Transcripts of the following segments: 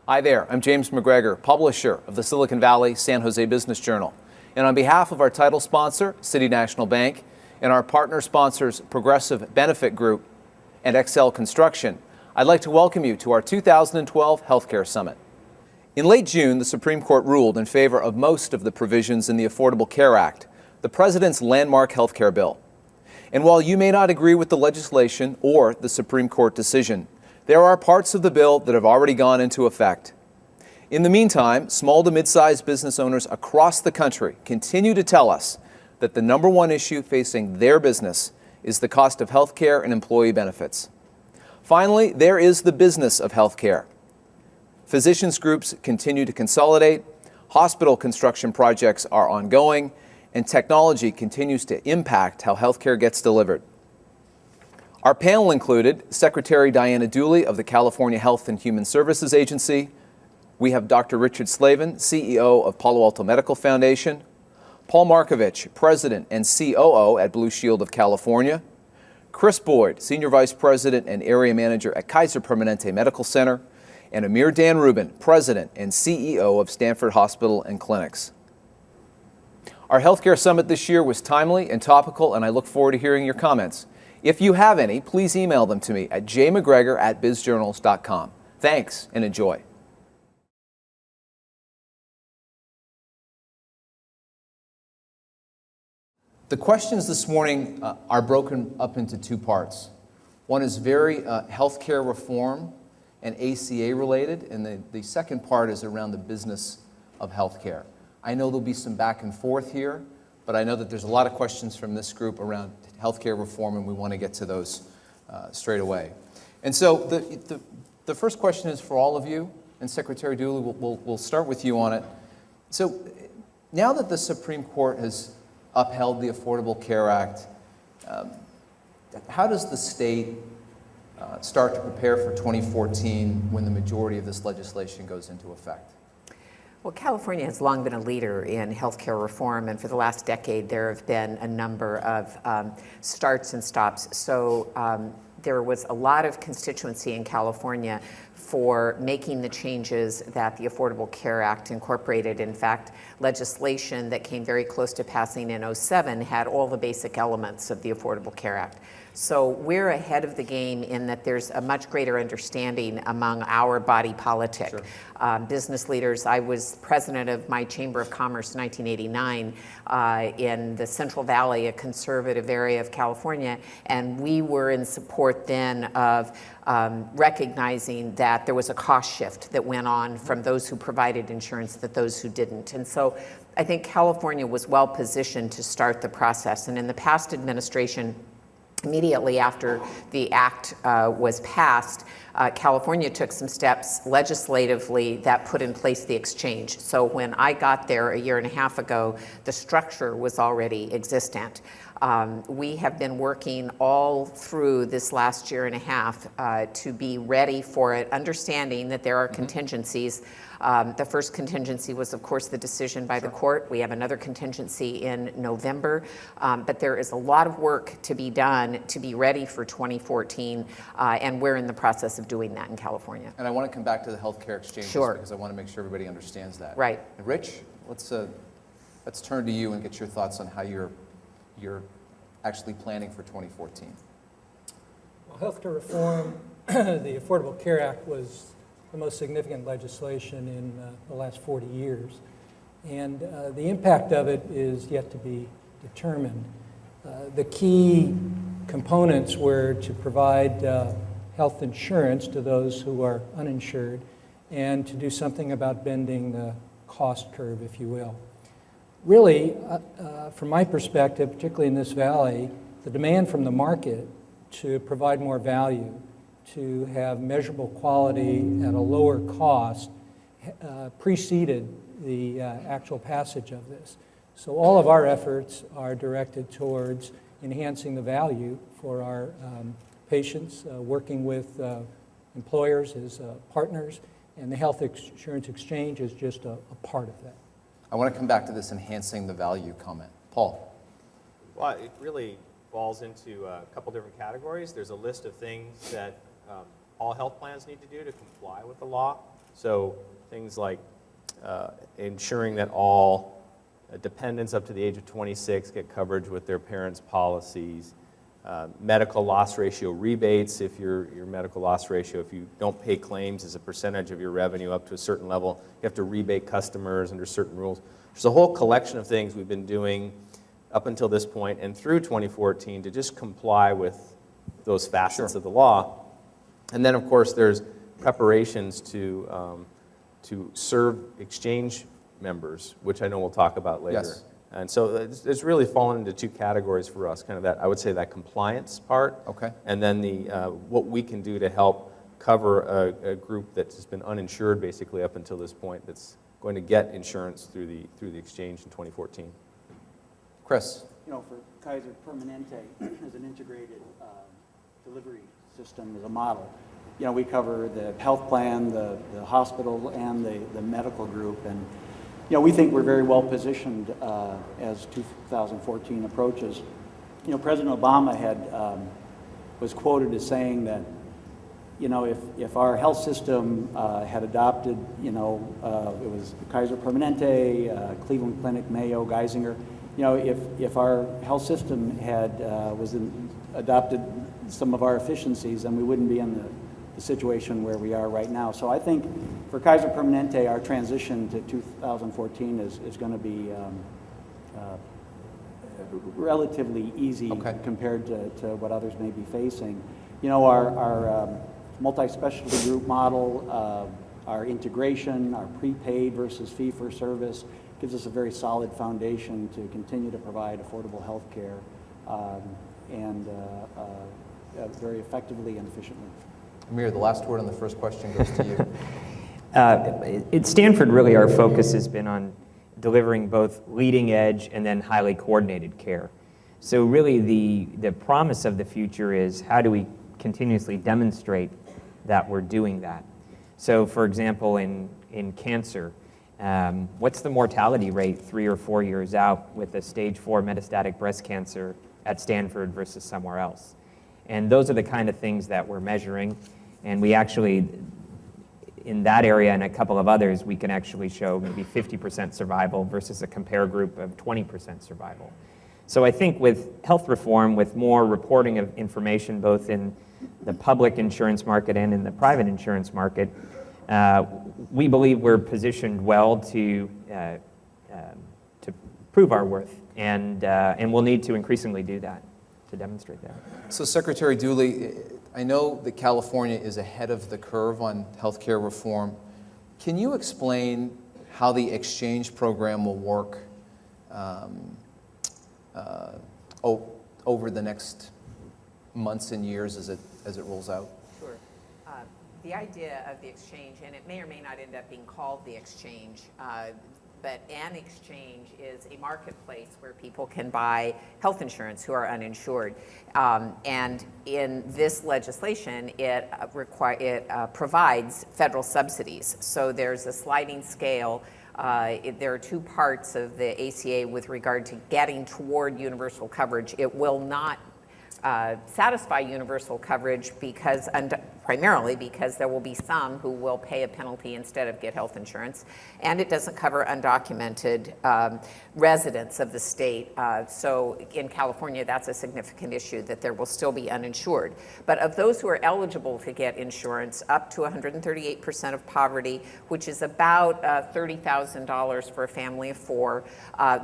Hi there, I'm James McGregor, publisher of the Silicon Valley San Jose Business Journal. And on behalf of our title sponsor, City National Bank, and our partner sponsors, Progressive Benefit Group and Excel Construction, I'd like to welcome you to our 2012 Healthcare Summit. In late June, the Supreme Court ruled in favor of most of the provisions in the Affordable Care Act, the President's landmark healthcare bill. And while you may not agree with the legislation or the Supreme Court decision, there are parts of the bill that have already gone into effect. In the meantime, small to mid-sized business owners across the country continue to tell us that the number one issue facing their business is the cost of health care and employee benefits. Finally, there is the business of health care. Physicians groups continue to consolidate, hospital construction projects are ongoing, and technology continues to impact how healthcare gets delivered. Our panel included Secretary Diana Dooley of the California Health and Human Services Agency. We have Dr. Richard Slavin, CEO of Palo Alto Medical Foundation, Paul Markovich, President and COO at Blue Shield of California, Chris Boyd, Senior Vice President and Area Manager at Kaiser Permanente Medical Center, and Amir Dan Rubin, President and CEO of Stanford Hospital and Clinics. Our Healthcare Summit this year was timely and topical, and I look forward to hearing your comments. If you have any, please email them to me at jmcgregor@bizjournals.com. Thanks and enjoy. The questions this morning are broken up into two parts. One is very healthcare reform and ACA related, and the second part is around the business of healthcare. I know there'll be some back and forth here, but I know that there's a lot of questions from this group around healthcare reform, and we want to get to those straight away. And so the first question is for all of you, and Secretary Dooley, we'll start with you on it. So now that the Supreme Court has upheld the Affordable Care Act, how does the state start to prepare for 2014 when the majority of this legislation goes into effect? Well, California has long been a leader in healthcare reform, and for the last decade there have been a number of starts and stops. So there was a lot of constituency in California for making the changes that the Affordable Care Act incorporated. In fact, legislation that came very close to passing in 2007 had all the basic elements of the Affordable Care Act. So we're ahead of the game in that there's a much greater understanding among our body politic. Sure. Business leaders. I was president of my Chamber of Commerce in 1989 in the Central Valley, a conservative area of California, and we were in support then of recognizing that there was a cost shift that went on from those who provided insurance to those who didn't. And so I think California was well positioned to start the process. And in the past administration, immediately after the act was passed, California took some steps legislatively that put in place the exchange. So when I got there a year and a half ago, the structure was already existent. We have been working all through this last year and a half to be ready for it, understanding that there are contingencies. The first contingency was, of course, the decision by the court. We have another contingency in November, but there is a lot of work to be done to be ready for 2014, and we're in the process of doing that in California. And I want to come back to the healthcare exchanges because I want to make sure everybody understands that. Right. And Rich, let's turn to you and get your thoughts on how you're actually planning for 2014. Well, healthcare reform, the Affordable Care Act was the most significant legislation in the last 40 years. And the impact of it is yet to be determined. The key components were to provide health insurance to those who are uninsured and to do something about bending the cost curve, if you will. Really, from my perspective, particularly in this valley, the demand from the market to provide more value, to have measurable quality at a lower cost, preceded the actual passage of this. So all of our efforts are directed towards enhancing the value for our patients, working with employers as partners, and the health insurance exchange is just a part of that. I want to come back to this enhancing the value comment. Paul. Well, it really falls into a couple different categories. There's a list of things that all health plans need to do to comply with the law. So things like ensuring that all dependents up to the age of 26 get coverage with their parents' policies, medical loss ratio rebates, if your medical loss ratio, if you don't pay claims as a percentage of your revenue up to a certain level, you have to rebate customers under certain rules. There's a whole collection of things we've been doing up until this point and through 2014 to just comply with those facets of the law. And then, of course, there's preparations to serve exchange members, which I know we'll talk about later. Yes. And so it's really fallen into two categories for us, kind of that, I would say, that compliance part, Okay. and then the what we can do to help cover a group that's been uninsured basically up until this point that's going to get insurance through the exchange in 2014. Chris. You know, for Kaiser Permanente as an integrated delivery system, as a model, you know, we cover the health plan, the hospital, and the medical group. And, you know, we think we're very well positioned as 2014 approaches. You know, President Obama was quoted as saying that, you know, if our health system had adopted, you know, it was Kaiser Permanente, Cleveland Clinic, Mayo, Geisinger, you know, if our health system had adopted some of our efficiencies, then we wouldn't be in the situation where we are right now. So I think for Kaiser Permanente, our transition to 2014 is going to be relatively easy compared to what others may be facing. You know, our multi-specialty group model, our integration, our prepaid versus fee-for-service gives us a very solid foundation to continue to provide affordable health care and very effectively and efficiently. Amir, the last word on the first question goes to you. At Stanford, really, our focus has been on delivering both leading edge and then highly coordinated care. So really the promise of the future is how do we continuously demonstrate that we're doing that? So for example, in cancer, what's the mortality rate 3 or 4 years out with a stage 4 metastatic breast cancer at Stanford versus somewhere else? And those are the kind of things that we're measuring. And we actually, in that area and a couple of others, we can actually show maybe 50% survival versus a compare group of 20% survival. So I think with health reform, with more reporting of information both in the public insurance market and in the private insurance market, we believe we're positioned well to prove our worth, and we'll need to increasingly do that to demonstrate that. So Secretary Dooley, I know that California is ahead of the curve on healthcare reform. Can you explain how the exchange program will work over the next months and years as it rolls out? Sure. The idea of the exchange, and it may or may not end up being called the exchange, but an exchange is a marketplace where people can buy health insurance who are uninsured. And in this legislation, it provides federal subsidies. So there's a sliding scale. There are two parts of the ACA with regard to getting toward universal coverage. It will not satisfy universal coverage primarily because there will be some who will pay a penalty instead of get health insurance, and it doesn't cover undocumented residents of the state. So in California, that's a significant issue, that there will still be uninsured. But of those who are eligible to get insurance, up to 138% of poverty, which is about $30,000 for a family of 4,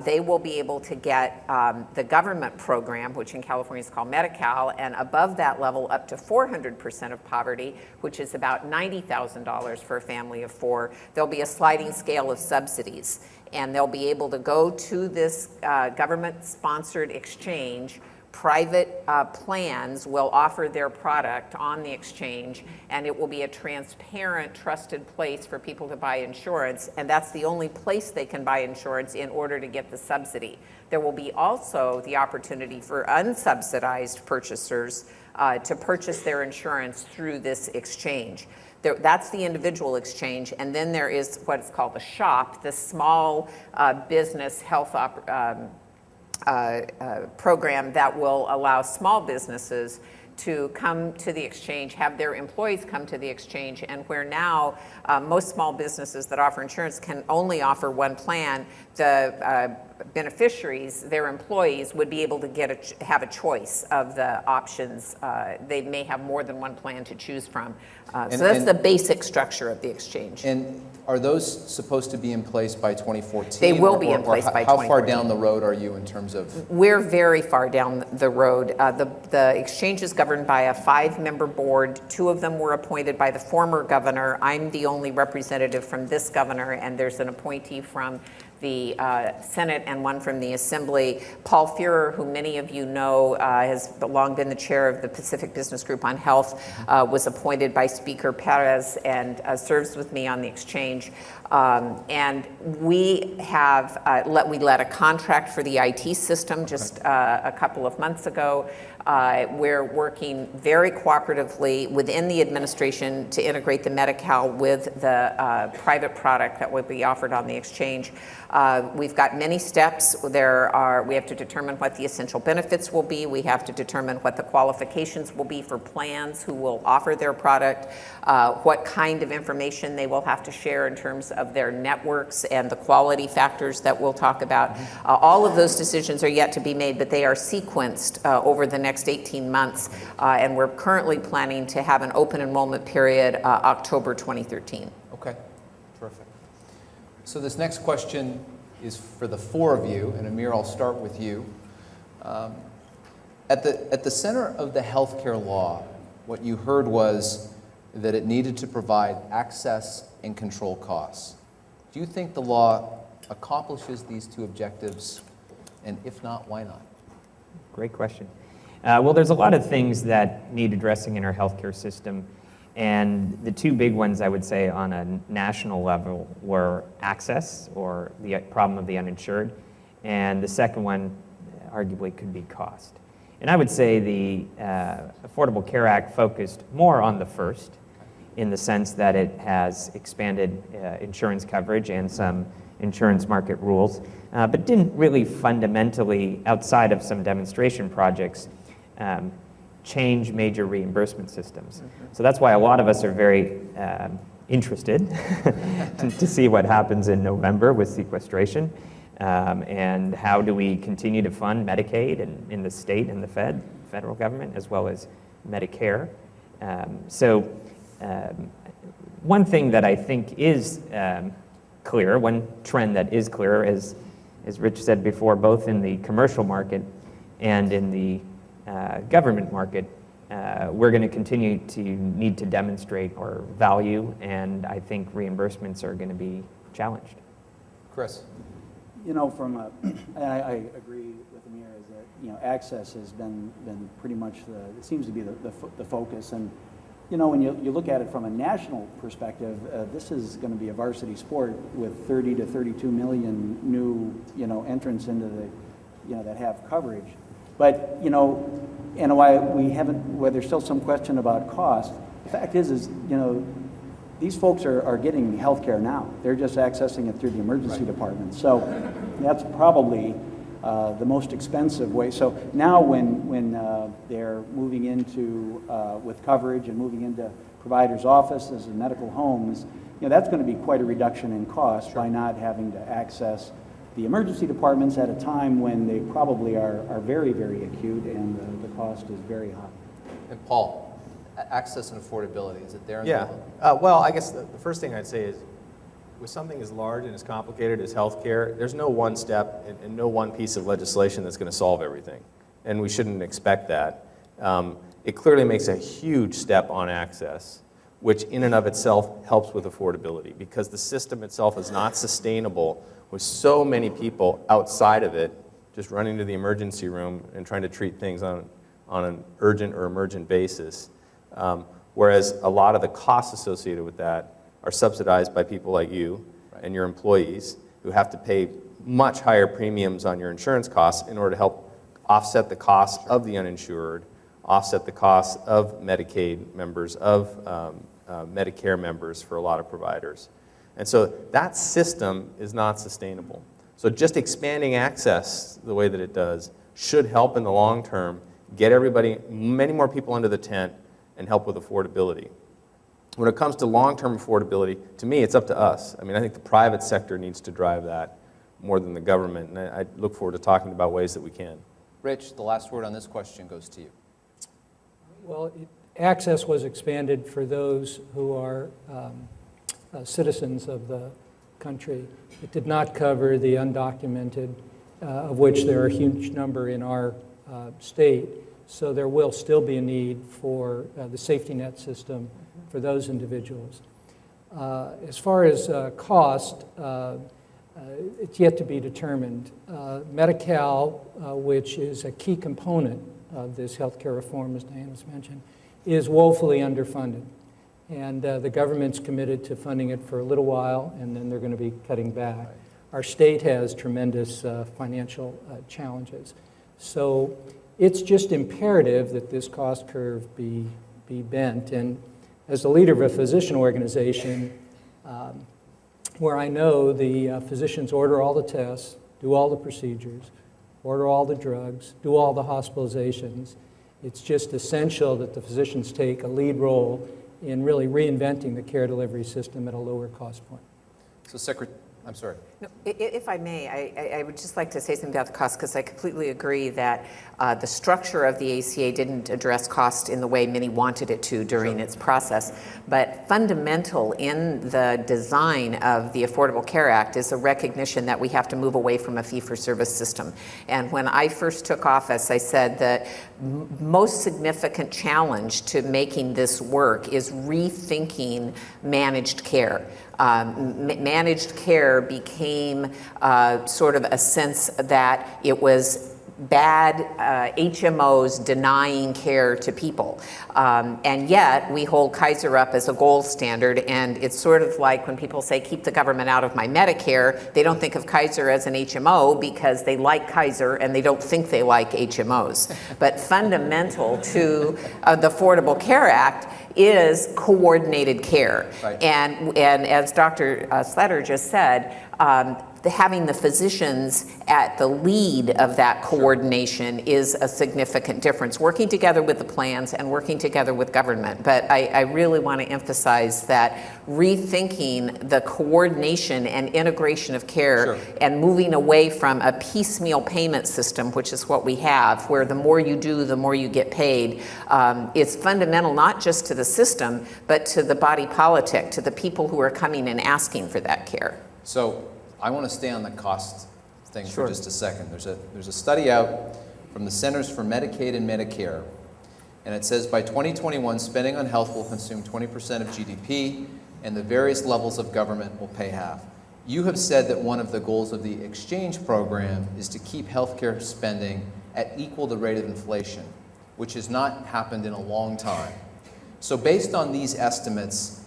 they will be able to get the government program, which in California is called Medi-Cal, and above that level, up to 400% of poverty, which is about $90,000 for a family of 4. There'll be a sliding scale of subsidies, and they'll be able to go to this government-sponsored exchange. Private plans will offer their product on the exchange, and it will be a transparent, trusted place for people to buy insurance, and that's the only place they can buy insurance in order to get the subsidy. There will be also the opportunity for unsubsidized purchasers to purchase their insurance through this exchange. That's the individual exchange, and then there is what's called the SHOP, the small business health program that will allow small businesses to come to the exchange, have their employees come to the exchange, and where now most small businesses that offer insurance can only offer one plan, the beneficiaries, their employees, would be able to have a choice of the options. They may have more than one plan to choose from. So that's the basic structure of the exchange. And are those supposed to be in place by 2014? They will be in place by How far 2014. down the road are you in terms of? We're very far down the road. The exchange is governed by a 5-member board. 2 of them were appointed by the former governor. I'm the only representative from this governor, and there's an appointee from the Senate and one from the Assembly. Paul Fuhrer, who many of you know, has long been the chair of the Pacific Business Group on Health, was appointed by Speaker Perez and serves with me on the exchange. And we have we let a contract for the IT system just a couple of months ago. We're working very cooperatively within the administration to integrate the Medi-Cal with the private product that will be offered on the exchange. We've got many steps. We have to determine what the essential benefits will be. We have to determine what the qualifications will be for plans who will offer their product, what kind of information they will have to share in terms of their networks and the quality factors that we'll talk about. All of those decisions are yet to be made, but they are sequenced over the next 18 months, and we're currently planning to have an open enrollment period October 2013. Okay, terrific. So this next question is for the 4 of you, and Amir, I'll start with you. At the center of the healthcare law, what you heard was that it needed to provide access and control costs. Do you think the law accomplishes these 2 objectives? And if not, why not? Great question. Well, there's a lot of things that need addressing in our healthcare system, and the 2 big ones I would say on a national level were access, or the problem of the uninsured, and the second one arguably could be cost. And I would say the Affordable Care Act focused more on the first, in the sense that it has expanded insurance coverage and some insurance market rules, but didn't really fundamentally, outside of some demonstration projects, change major reimbursement systems. So that's why a lot of us are very interested to see what happens in November with sequestration, and how do we continue to fund Medicaid and in the state and the federal government, as well as Medicare. One thing that I think is clear, one trend that is clear, as Rich said before, both in the commercial market and in the government market, we're going to continue to need to demonstrate our value, and I think reimbursements are going to be challenged. Chris? You know, I agree with Amir, is that, you know, access has been pretty much it seems to be the focus. And, you know, when you look at it from a national perspective, this is going to be a varsity sport with 30 to 32 million new, you know, entrants into the, you know, that have coverage. But, you know, and why there's still some question about cost, the fact is, you know, these folks are getting health care now. They're just accessing it through the emergency department. So that's probably the most expensive way. So now when they're moving into, with coverage and moving into providers' offices and medical homes, you know, that's going to be quite a reduction in cost by not having to access the emergency departments at a time when they probably are very, very acute and the cost is very high. And Paul, access and affordability, is it there in Yeah. the law? Well, I guess the first thing I'd say is, with something as large and as complicated as healthcare, there's no one step and no one piece of legislation that's going to solve everything, and we shouldn't expect that. It clearly makes a huge step on access, which in and of itself helps with affordability, because the system itself is not sustainable with so many people outside of it just running to the emergency room and trying to treat things on an urgent or emergent basis. Whereas a lot of the costs associated with that are subsidized by people like you and your employees, who have to pay much higher premiums on your insurance costs in order to help offset the costs of the uninsured, offset the costs of Medicaid members, of Medicare members for a lot of providers. And so that system is not sustainable. So just expanding access the way that it does should help in the long term, get everybody, many more people under the tent, and help with affordability. When it comes to long-term affordability, to me, it's up to us. I mean, I think the private sector needs to drive that more than the government, and I look forward to talking about ways that we can. Rich, the last word on this question goes to you. Well, access was expanded for those who are citizens of the country. It did not cover the undocumented, of which there are a huge number in our state. So there will still be a need for the safety net system for those individuals. As far as cost, it's yet to be determined. Medi-Cal, which is a key component of this healthcare reform, as Diana's mentioned, is woefully underfunded. And the government's committed to funding it for a little while, and then they're going to be cutting back. Right. Our state has tremendous financial challenges. So it's just imperative that this cost curve be bent. And as the leader of a physician organization, where I know the physicians order all the tests, do all the procedures, order all the drugs, do all the hospitalizations, it's just essential that the physicians take a lead role in really reinventing the care delivery system at a lower cost point. So, I'm sorry. No, if I may, I would just like to say something about the cost, because I completely agree that the structure of the ACA didn't address cost in the way many wanted it to during its process. But fundamental in the design of the Affordable Care Act is a recognition that we have to move away from a fee-for-service system. And when I first took office, I said that most significant challenge to making this work is rethinking managed care. Managed care became sort of a sense that it was bad HMOs denying care to people. And yet we hold Kaiser up as a gold standard, and it's sort of like when people say keep the government out of my Medicare, they don't think of Kaiser as an HMO because they like Kaiser and they don't think they like HMOs. But fundamental to the Affordable Care Act is coordinated care. Right. And as Dr. Slater just said, having the physicians at the lead of that coordination is a significant difference, working together with the plans and working together with government. But I really want to emphasize that rethinking the coordination and integration of care and moving away from a piecemeal payment system, which is what we have, where the more you do, the more you get paid, is fundamental not just to the system, but to the body politic, to the people who are coming and asking for that care. So I want to stay on the cost thing for just a second. There's a study out from the Centers for Medicaid and Medicare, and it says by 2021, spending on health will consume 20% of GDP, and the various levels of government will pay half. You have said that one of the goals of the exchange program is to keep healthcare spending at equal the rate of inflation, which has not happened in a long time. So based on these estimates,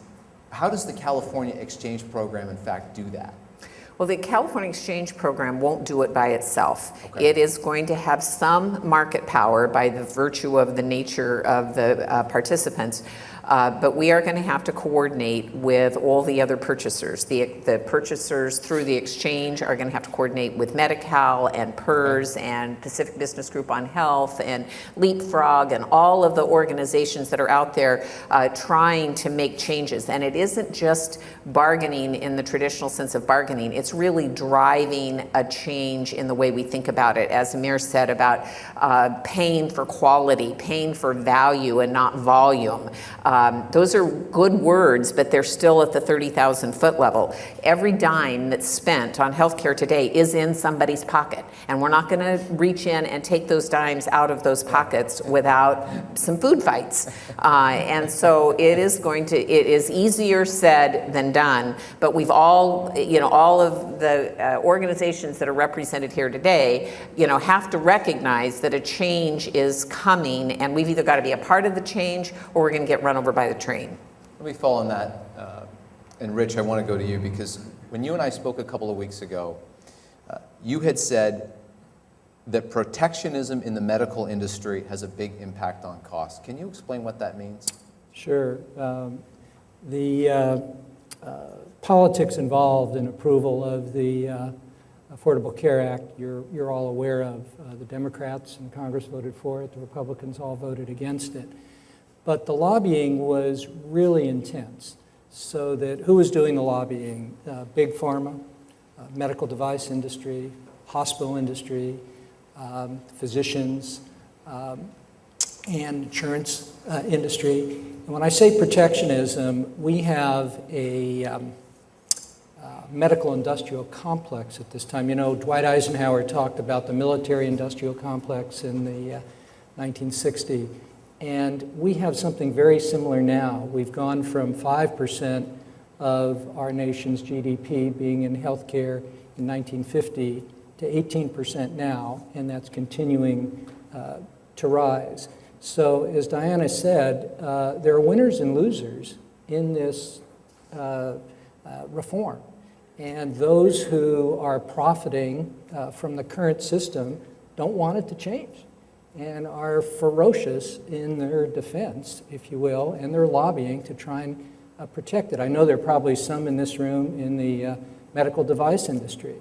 how does the California exchange program in fact do that? Well, the California Exchange Program won't do it by itself. Okay. It is going to have some market power by the virtue of the nature of the participants. But we are going to have to coordinate with all the other purchasers. The purchasers through the exchange are going to have to coordinate with Medi-Cal and PERS and Pacific Business Group on Health and Leapfrog and all of the organizations that are out there trying to make changes. And it isn't just bargaining in the traditional sense of bargaining. It's really driving a change in the way we think about it. As Amir said about paying for quality, paying for value and not volume. Those are good words, but they're still at the 30,000 foot level. Every dime that's spent on healthcare today is in somebody's pocket, and we're not going to reach in and take those dimes out of those pockets without some food fights. And so it is easier said than done, but we've all of the organizations that are represented here today, have to recognize that a change is coming, and we've either got to be a part of the change or we're going to get run over by the train. Let me follow on that. And Rich, I want to go to you because when you and I spoke a couple of weeks ago, you had said that protectionism in the medical industry has a big impact on costs. Can you explain what that means? Sure. The politics involved in approval of the Affordable Care Act, you're all aware of. The Democrats in Congress voted for it, the Republicans all voted against it. But the lobbying was really intense. So that who was doing the lobbying? Big pharma, medical device industry, hospital industry, physicians, and insurance industry. And when I say protectionism, we have a medical industrial complex at this time. You know, Dwight Eisenhower talked about the military industrial complex in the 1960s. And we have something very similar now. We've gone from 5% of our nation's GDP being in healthcare in 1950 to 18% now, and that's continuing to rise. So as Diana said, there are winners and losers in this reform. And those who are profiting from the current system don't want it to change and are ferocious in their defense, if you will, and their lobbying to try and protect it. I know there are probably some in this room in the medical device industry.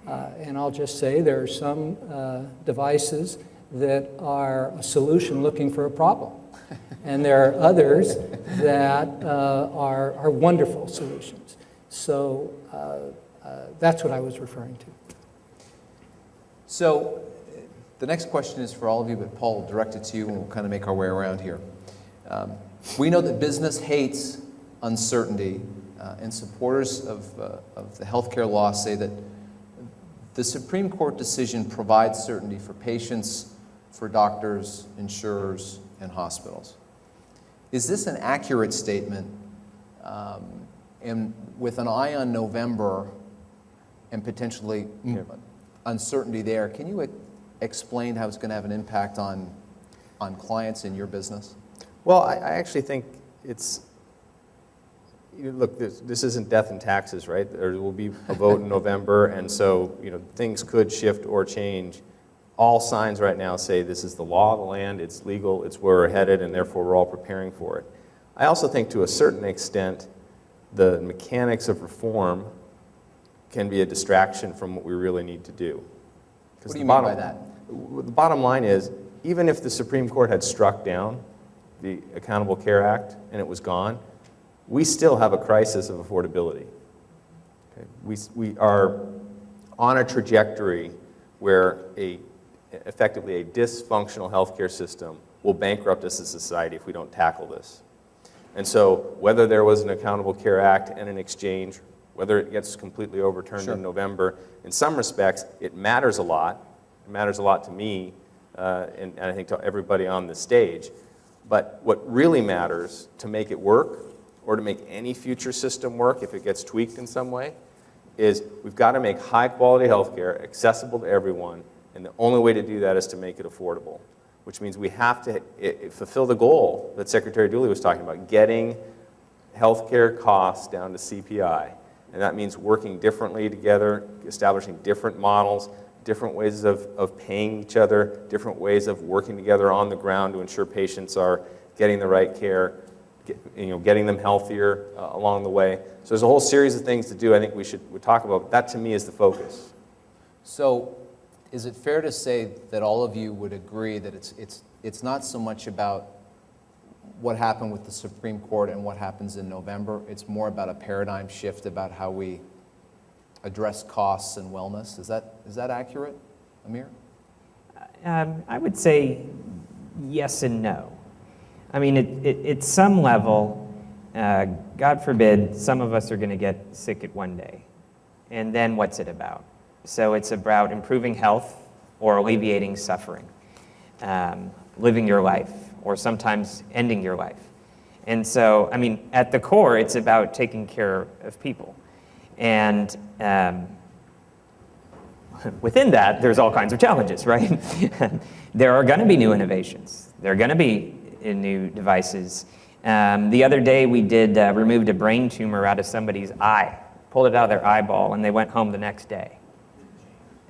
And I'll just say there are some devices that are a solution looking for a problem. And there are others that are wonderful solutions. So that's what I was referring to. So the next question is for all of you, but Paul will direct it to you and we'll kind of make our way around here. We know that business hates uncertainty, and supporters of the healthcare law say that the Supreme Court decision provides certainty for patients, for doctors, insurers, and hospitals. Is this an accurate statement? And with an eye on November and potentially uncertainty there, can you explain how it's going to have an impact on clients in your business? Well, I actually think it's, look, this isn't death and taxes, right? There will be a vote in November, and so things could shift or change. All signs right now say this is the law of the land, it's legal, it's where we're headed, and therefore we're all preparing for it. I also think to a certain extent, the mechanics of reform can be a distraction from what we really need to do. What do you mean by that? The bottom line is, even if the Supreme Court had struck down the Accountable Care Act and it was gone, we still have a crisis of affordability. Okay? We are on a trajectory where effectively a dysfunctional healthcare system will bankrupt us as a society if we don't tackle this. And so whether there was an Accountable Care Act and an exchange, whether it gets completely overturned in November, in some respects, it matters a lot. It matters a lot to me, and I think to everybody on the stage. But what really matters to make it work, or to make any future system work if it gets tweaked in some way, is we've got to make high-quality healthcare accessible to everyone, and the only way to do that is to make it affordable, which means we have to fulfill the goal that Secretary Dooley was talking about, getting healthcare costs down to CPI. And that means working differently together, establishing different models, different ways of paying each other, different ways of working together on the ground to ensure patients are getting the right care, getting them healthier along the way. So there's a whole series of things to do I think we talk about, but that to me is the focus. So is it fair to say that all of you would agree that it's not so much about what happened with the Supreme Court and what happens in November, it's more about a paradigm shift about how we address costs and wellness? Is that accurate, Amir? I would say yes and no. I mean, at some level, God forbid, some of us are going to get sick at one day. And then what's it about? So it's about improving health or alleviating suffering, living your life, or sometimes ending your life. And so, I mean, at the core, it's about taking care of people. And within that, there's all kinds of challenges, right? There are going to be new innovations. There are going to be new devices. The other day, we removed a brain tumor out of somebody's eye, pulled it out of their eyeball, and they went home the next day.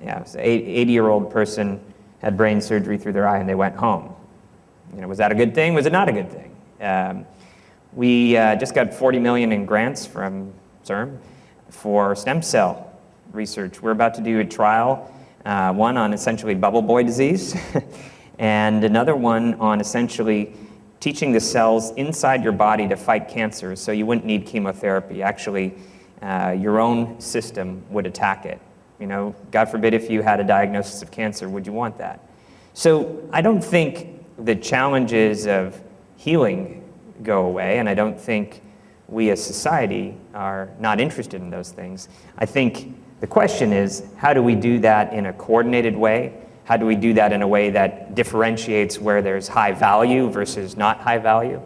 Yeah, it was an 80-year-old person had brain surgery through their eye, and they went home. Was that a good thing? Was it not a good thing? We just got $40 million in grants from CIRM for stem cell research. We're about to do a trial, one on essentially bubble boy disease, and another one on essentially teaching the cells inside your body to fight cancer so you wouldn't need chemotherapy. Actually, your own system would attack it. You know, God forbid if you had a diagnosis of cancer, would you want that? So I don't think the challenges of healing go away, and I don't think we as society are not interested in those things. I think the question is, how do we do that in a coordinated way? How do we do that in a way that differentiates where there's high value versus not high value?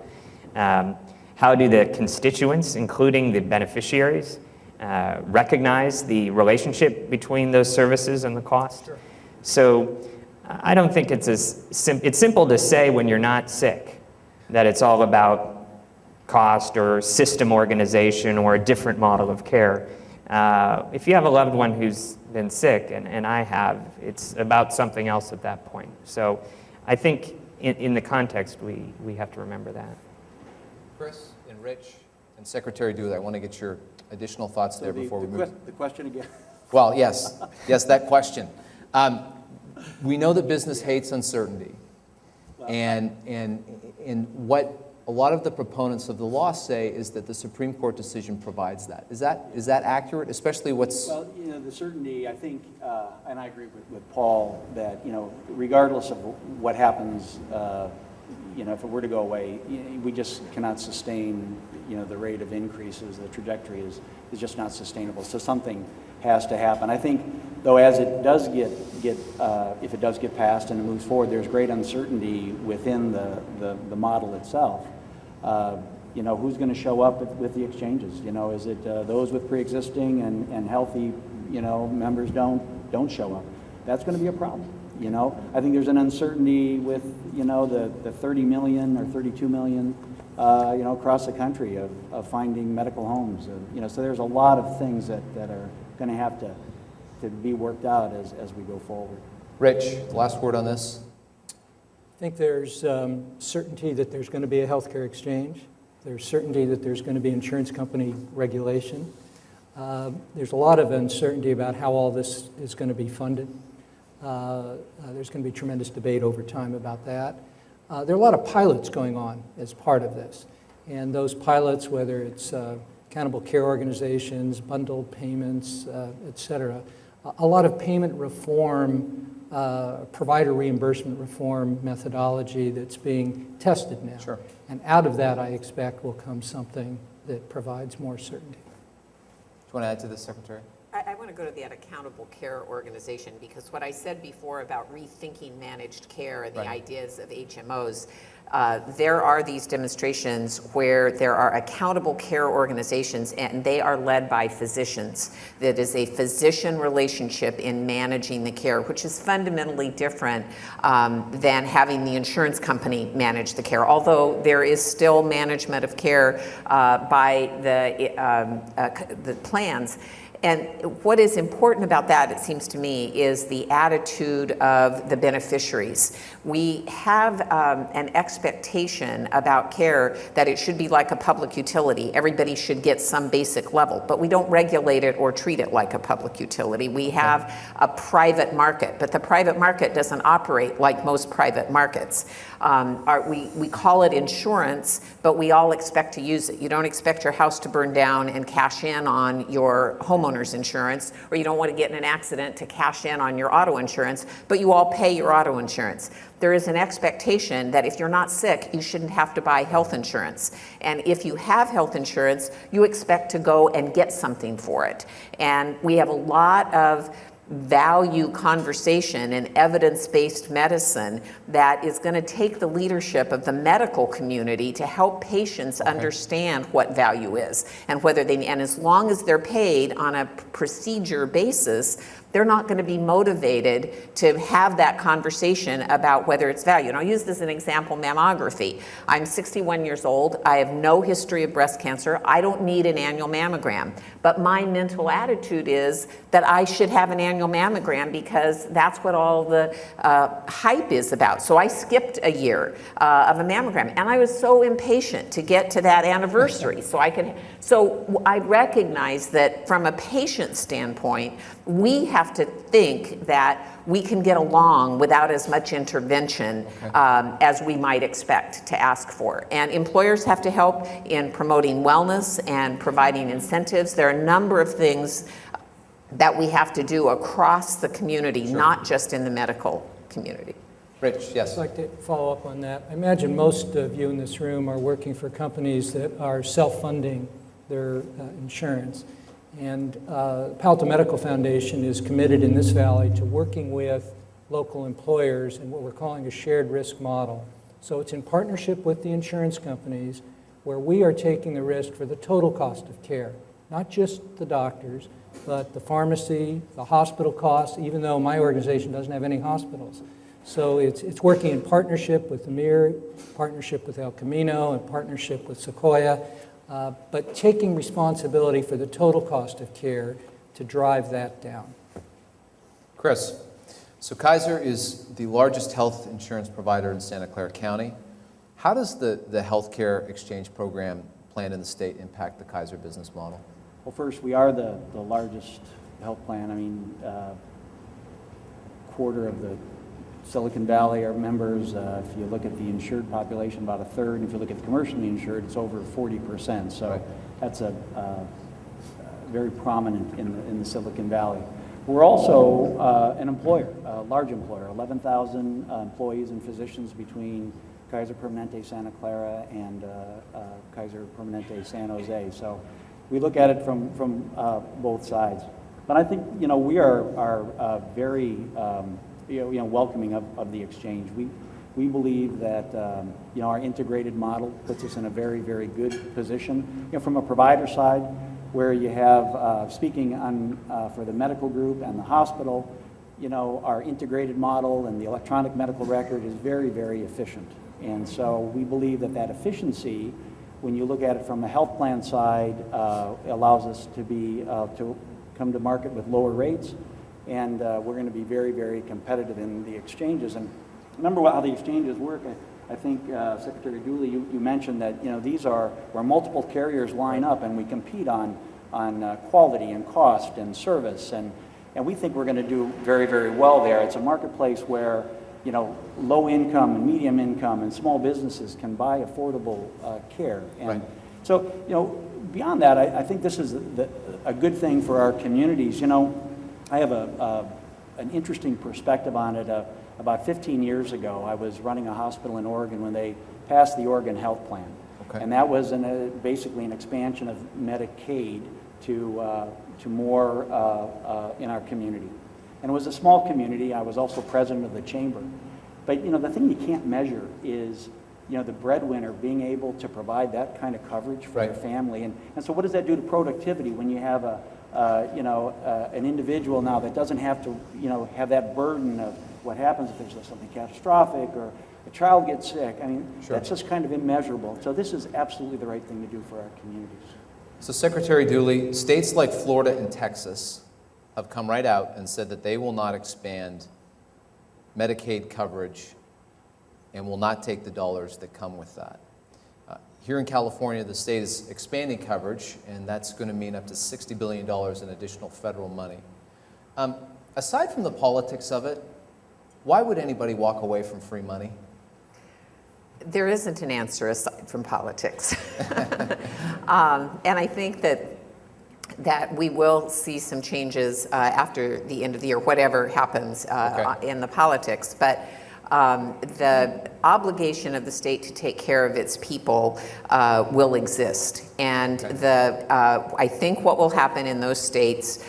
How do the constituents, including the beneficiaries, recognize the relationship between those services and the cost? Sure. So I don't think it's it's simple to say when you're not sick that it's all about cost or system organization or a different model of care. If you have a loved one who's been sick, and I have, it's about something else at that point. So I think in the context, we have to remember that. Chris and Rich and Secretary Dooley, I want to get your additional thoughts there before we move. The question again? Well, yes, that question. We know that business hates uncertainty, and what a lot of the proponents of the law say is that the Supreme Court decision provides that. Is that accurate, especially what's... Well, the certainty, I think, and I agree with Paul, that, regardless of what happens, if it were to go away, we just cannot sustain, the rate of increases. The trajectory is just not sustainable. So something has to happen. I think, though, as it does if it does get passed and it moves forward, there's great uncertainty within the model itself. Who's going to show up with the exchanges? Is it those with pre-existing and healthy, members don't show up? That's going to be a problem. I think there's an uncertainty with, the 30 million or 32 million, across the country of finding medical homes. So there's a lot of things that are going to have to be worked out as we go forward. Rich, last word on this? I think there's certainty that there's going to be a healthcare exchange. There's certainty that there's going to be insurance company regulation. There's a lot of uncertainty about how all this is going to be funded. There's going to be tremendous debate over time about that. There are a lot of pilots going on as part of this. And those pilots, whether it's accountable care organizations, bundled payments, et cetera, a lot of payment reform, provider reimbursement reform methodology that's being tested now. Sure. And out of that, I expect will come something that provides more certainty. Do you want to add to this, Secretary? I want to go to that accountable care organization, because what I said before about rethinking managed care and the ideas of HMOs, there are these demonstrations where there are accountable care organizations, and they are led by physicians. That is a physician relationship in managing the care, which is fundamentally different than having the insurance company manage the care, although there is still management of care by the plans. And what is important about that, it seems to me, is the attitude of the beneficiaries. We have an expectation about care that it should be like a public utility. Everybody should get some basic level, but we don't regulate it or treat it like a public utility. We have a private market, but the private market doesn't operate like most private markets. We call it insurance, but we all expect to use it. You don't expect your house to burn down and cash in on your homeowner's insurance, or you don't want to get in an accident to cash in on your auto insurance, but you all pay your auto insurance. There is an expectation that if you're not sick, you shouldn't have to buy health insurance. And if you have health insurance, you expect to go and get something for it. And we have a lot of value conversation and evidence-based medicine that is going to take the leadership of the medical community to help patients understand what value is and whether they, and as long as they're paid on a procedure basis, they're not going to be motivated to have that conversation about whether it's value. And I'll use this as an example, mammography. I'm 61 years old. I have no history of breast cancer. I don't need an annual mammogram. But my mental attitude is that I should have an annual mammogram because that's what all the hype is about. So I skipped a year of a mammogram, and I was so impatient to get to that anniversary so I could. So I recognize that from a patient standpoint, we have to think that we can get along without as much intervention as we might expect to ask for. And employers have to help in promoting wellness and providing incentives. There are a number of things that we have to do across the community, not just in the medical community. Rich, yes. I'd like to follow up on that. I imagine most of you in this room are working for companies that are self-funding their insurance. And Palo Alto Medical Foundation is committed in this valley to working with local employers in what we're calling a shared risk model. So it's in partnership with the insurance companies where we are taking the risk for the total cost of care, not just the doctors, but the pharmacy, the hospital costs, even though my organization doesn't have any hospitals. So it's working in partnership with the MIR, partnership with El Camino, and partnership with Sequoia, but taking responsibility for the total cost of care to drive that down. Chris, so Kaiser is the largest health insurance provider in Santa Clara County. How does the healthcare exchange program planned in the state impact the Kaiser business model? Well, first, we are the largest health plan. I mean, quarter of the Silicon Valley are members. If you look at the insured population, about a third. If you look at the commercially insured, it's over 40%. So right. That's a very prominent in the Silicon Valley. We're also an employer, a large employer, 11,000 employees and physicians between Kaiser Permanente Santa Clara and Kaiser Permanente San Jose. So we look at it from both sides. But I think, we are very welcoming of the exchange. We believe that our integrated model puts us in a very, very good position. From a provider side, where you have, speaking on for the medical group and the hospital, our integrated model and the electronic medical record is very, very efficient. And so we believe that efficiency, when you look at it from a health plan side, allows us to come to market with lower rates, and we're going to be very, very competitive in the exchanges. And remember how the exchanges work. I think Secretary Dooley, you mentioned that these are where multiple carriers line up, and we compete on quality and cost and service, and we think we're going to do very, very well there. It's a marketplace where low income and medium income and small businesses can buy affordable care. And right. So, beyond that, I think this is a good thing for our communities. I have an interesting perspective on it. About 15 years ago, I was running a hospital in Oregon when they passed the Oregon Health Plan. Okay. And that was basically an expansion of Medicaid to more in our community. And it was a small community. I was also president of the chamber. But the thing you can't measure is the breadwinner being able to provide that kind of coverage for right. their family. And so what does that do to productivity when you have an individual now that doesn't have to have that burden of what happens if there's something catastrophic or a child gets sick. I mean, sure. That's just kind of immeasurable. So this is absolutely the right thing to do for our communities. So Secretary Dooley, states like Florida and Texas have come right out and said that they will not expand Medicaid coverage and will not take the dollars that come with that. Here in California, the state is expanding coverage, and that's going to mean up to $60 billion in additional federal money. Aside from the politics of it, why would anybody walk away from free money? There isn't an answer aside from politics. And I think that we will see some changes after the end of the year, whatever happens Okay. in the politics. But the obligation of the state to take care of its people will exist. And I think what will happen in those states,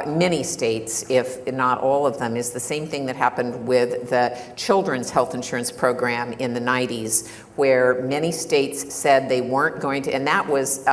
many states, if not all of them, is the same thing that happened with the children's health insurance program in the 90s, where many states said they weren't going to, and that was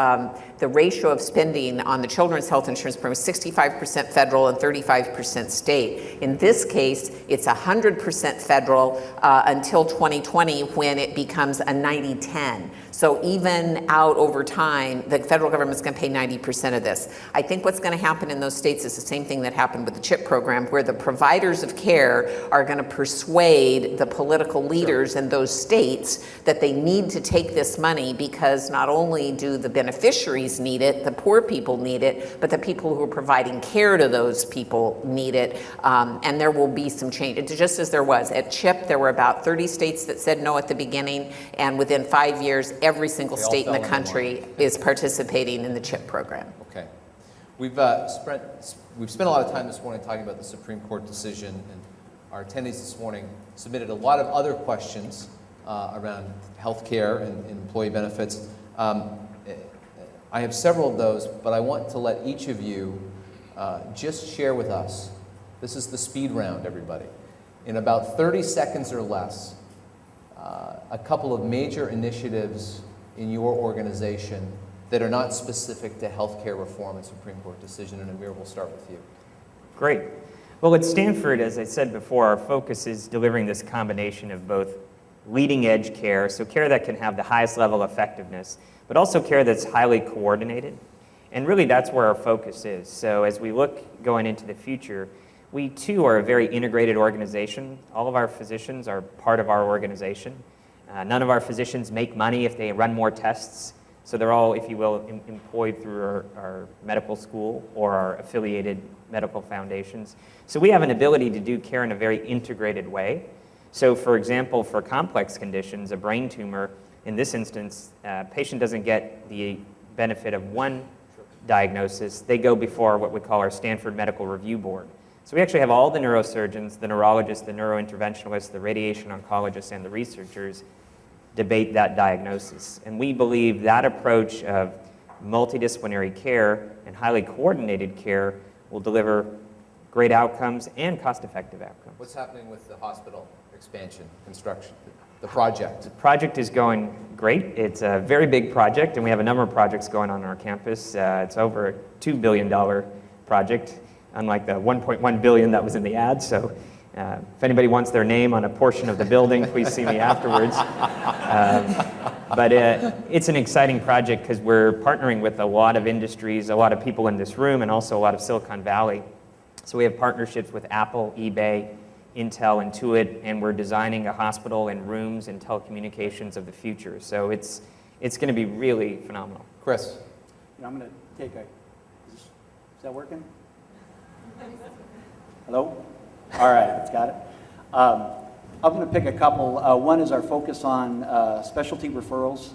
the ratio of spending on the children's health insurance program was 65% federal and 35% state. In this case, it's 100% federal until 2020, when it becomes a 90-10. So even out over time, the federal government's going to pay 90% of this. I think what's going to happen in those states is the same thing that happened with the CHIP program, where the providers of care are going to persuade the political leaders in those states that they need to take this money, because not only do the beneficiaries need it, the poor people need it, but the people who are providing care to those people need it. And there will be some change. It's just as there was at CHIP, there were about 30 states that said no at the beginning, and within 5 years, every single state in the country is participating in the CHIP program. Okay. We've spent a lot of time this morning talking about the Supreme Court decision, and our attendees this morning submitted a lot of other questions around health care and employee benefits. I have several of those, but I want to let each of you just share with us. This is the speed round, everybody. In about 30 seconds or less, a couple of major initiatives in your organization that are not specific to healthcare reform and Supreme Court decision. And Amir, we'll start with you. Great. Well, at Stanford, as I said before, our focus is delivering this combination of both leading edge care, so care that can have the highest level of effectiveness, but also care that's highly coordinated. And really that's where our focus is. So as we look going into the future, we too are a very integrated organization. All of our physicians are part of our organization. None of our physicians make money if they run more tests. So they're all, if you will, employed through our medical school or our affiliated medical foundations. So we have an ability to do care in a very integrated way. So for example, for complex conditions, a brain tumor, in this instance, a patient doesn't get the benefit of one diagnosis. They go before what we call our Stanford Medical Review Board. So we actually have all the neurosurgeons, the neurologists, the neurointerventionalists, the radiation oncologists, and the researchers debate that diagnosis. And we believe that approach of multidisciplinary care and highly coordinated care will deliver great outcomes and cost-effective outcomes. What's happening with the hospital expansion, construction, the project? The project is going great. It's a very big project, and we have a number of projects going on our campus. It's over a $2 billion project, unlike the $1.1 billion that was in the ad. So if anybody wants their name on a portion of the building, please see me afterwards. But it's an exciting project because we're partnering with a lot of industries, a lot of people in this room, and also a lot of Silicon Valley. So we have partnerships with Apple, eBay, Intel, Intuit, and we're designing a hospital and rooms and telecommunications of the future. So it's going to be really phenomenal. Chris. I'm going to take is that working? Hello? All right, it's got it. I'm going to pick a couple. One is our focus on specialty referrals.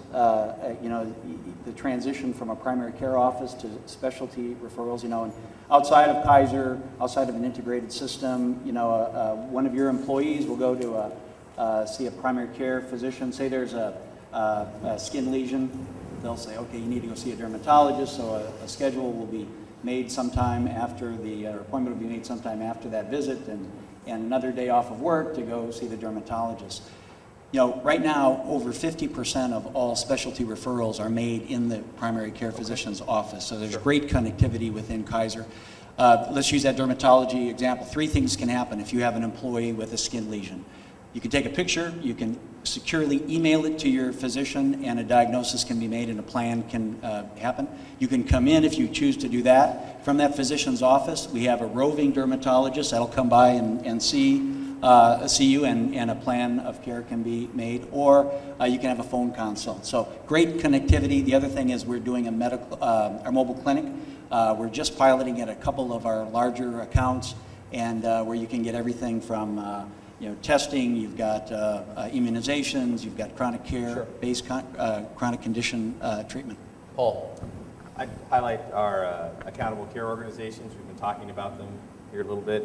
The transition from a primary care office to specialty referrals. And outside of Kaiser, outside of an integrated system, one of your employees will go to see a primary care physician. Say there's a skin lesion, they'll say, okay, you need to go see a dermatologist. So a schedule will be made sometime after appointment will be made sometime after that visit, and another day off of work to go see the dermatologist. Right now, over 50% of all specialty referrals are made in the primary care physician's office. So there's great connectivity within Kaiser. Let's use that dermatology example. 3 things can happen if you have an employee with a skin lesion. You can take a picture, you can securely email it to your physician, and a diagnosis can be made and a plan can happen. You can come in if you choose to do that. From that physician's office, we have a roving dermatologist that'll come by and see you, and a plan of care can be made, or you can have a phone consult. So great connectivity. The other thing is we're doing our mobile clinic. We're just piloting at a couple of our larger accounts, and where you can get everything from testing, you've got immunizations, you've got chronic care, based chronic condition treatment. Paul. I'd highlight our accountable care organizations. We've been talking about them here a little bit.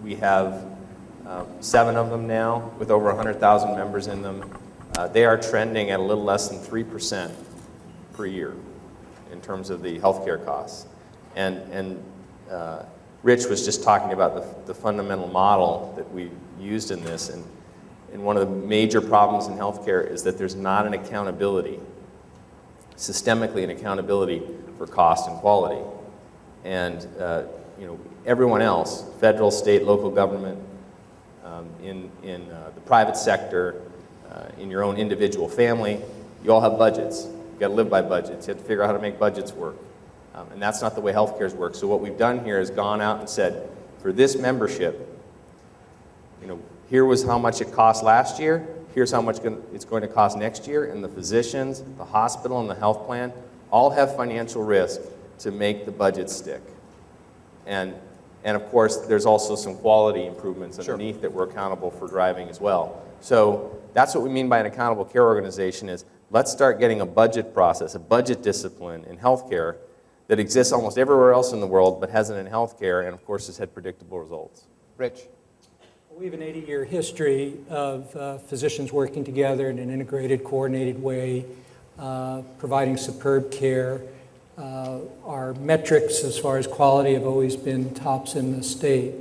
We have 7 of them now, with over 100,000 members in them. They are trending at a little less than 3% per year in terms of the healthcare costs. And Rich was just talking about the fundamental model that we used in this, and one of the major problems in healthcare is that there's not an accountability, systemically an accountability for cost and quality. And everyone else, federal, state, local government, in the private sector, in your own individual family, you all have budgets. You've got to live by budgets. You have to figure out how to make budgets work. And that's not the way healthcare's works. So what we've done here is gone out and said, for this membership, here was how much it cost last year, here's how much it's going to cost next year, and the physicians, the hospital, and the health plan all have financial risk to make the budget stick. And of course, there's also some quality improvements underneath that we're accountable for driving as well. So that's what we mean by an accountable care organization is, let's start getting a budget process, a budget discipline in healthcare that exists almost everywhere else in the world, but hasn't in healthcare, and of course has had predictable results. Rich. We have an 80-year history of physicians working together in an integrated, coordinated way, providing superb care. Our metrics as far as quality have always been tops in the state.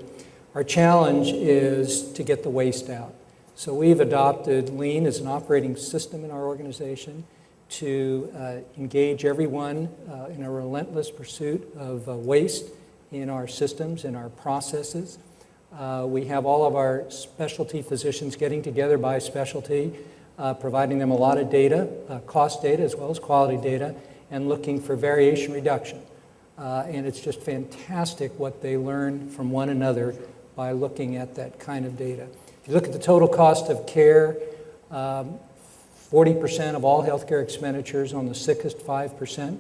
Our challenge is to get the waste out. So we've adopted Lean as an operating system in our organization to engage everyone in a relentless pursuit of waste in our systems, in our processes. We have all of our specialty physicians getting together by specialty, providing them a lot of data, cost data as well as quality data, and looking for variation reduction. And it's just fantastic what they learn from one another by looking at that kind of data. If you look at the total cost of care, 40% of all healthcare expenditures on the sickest 5%,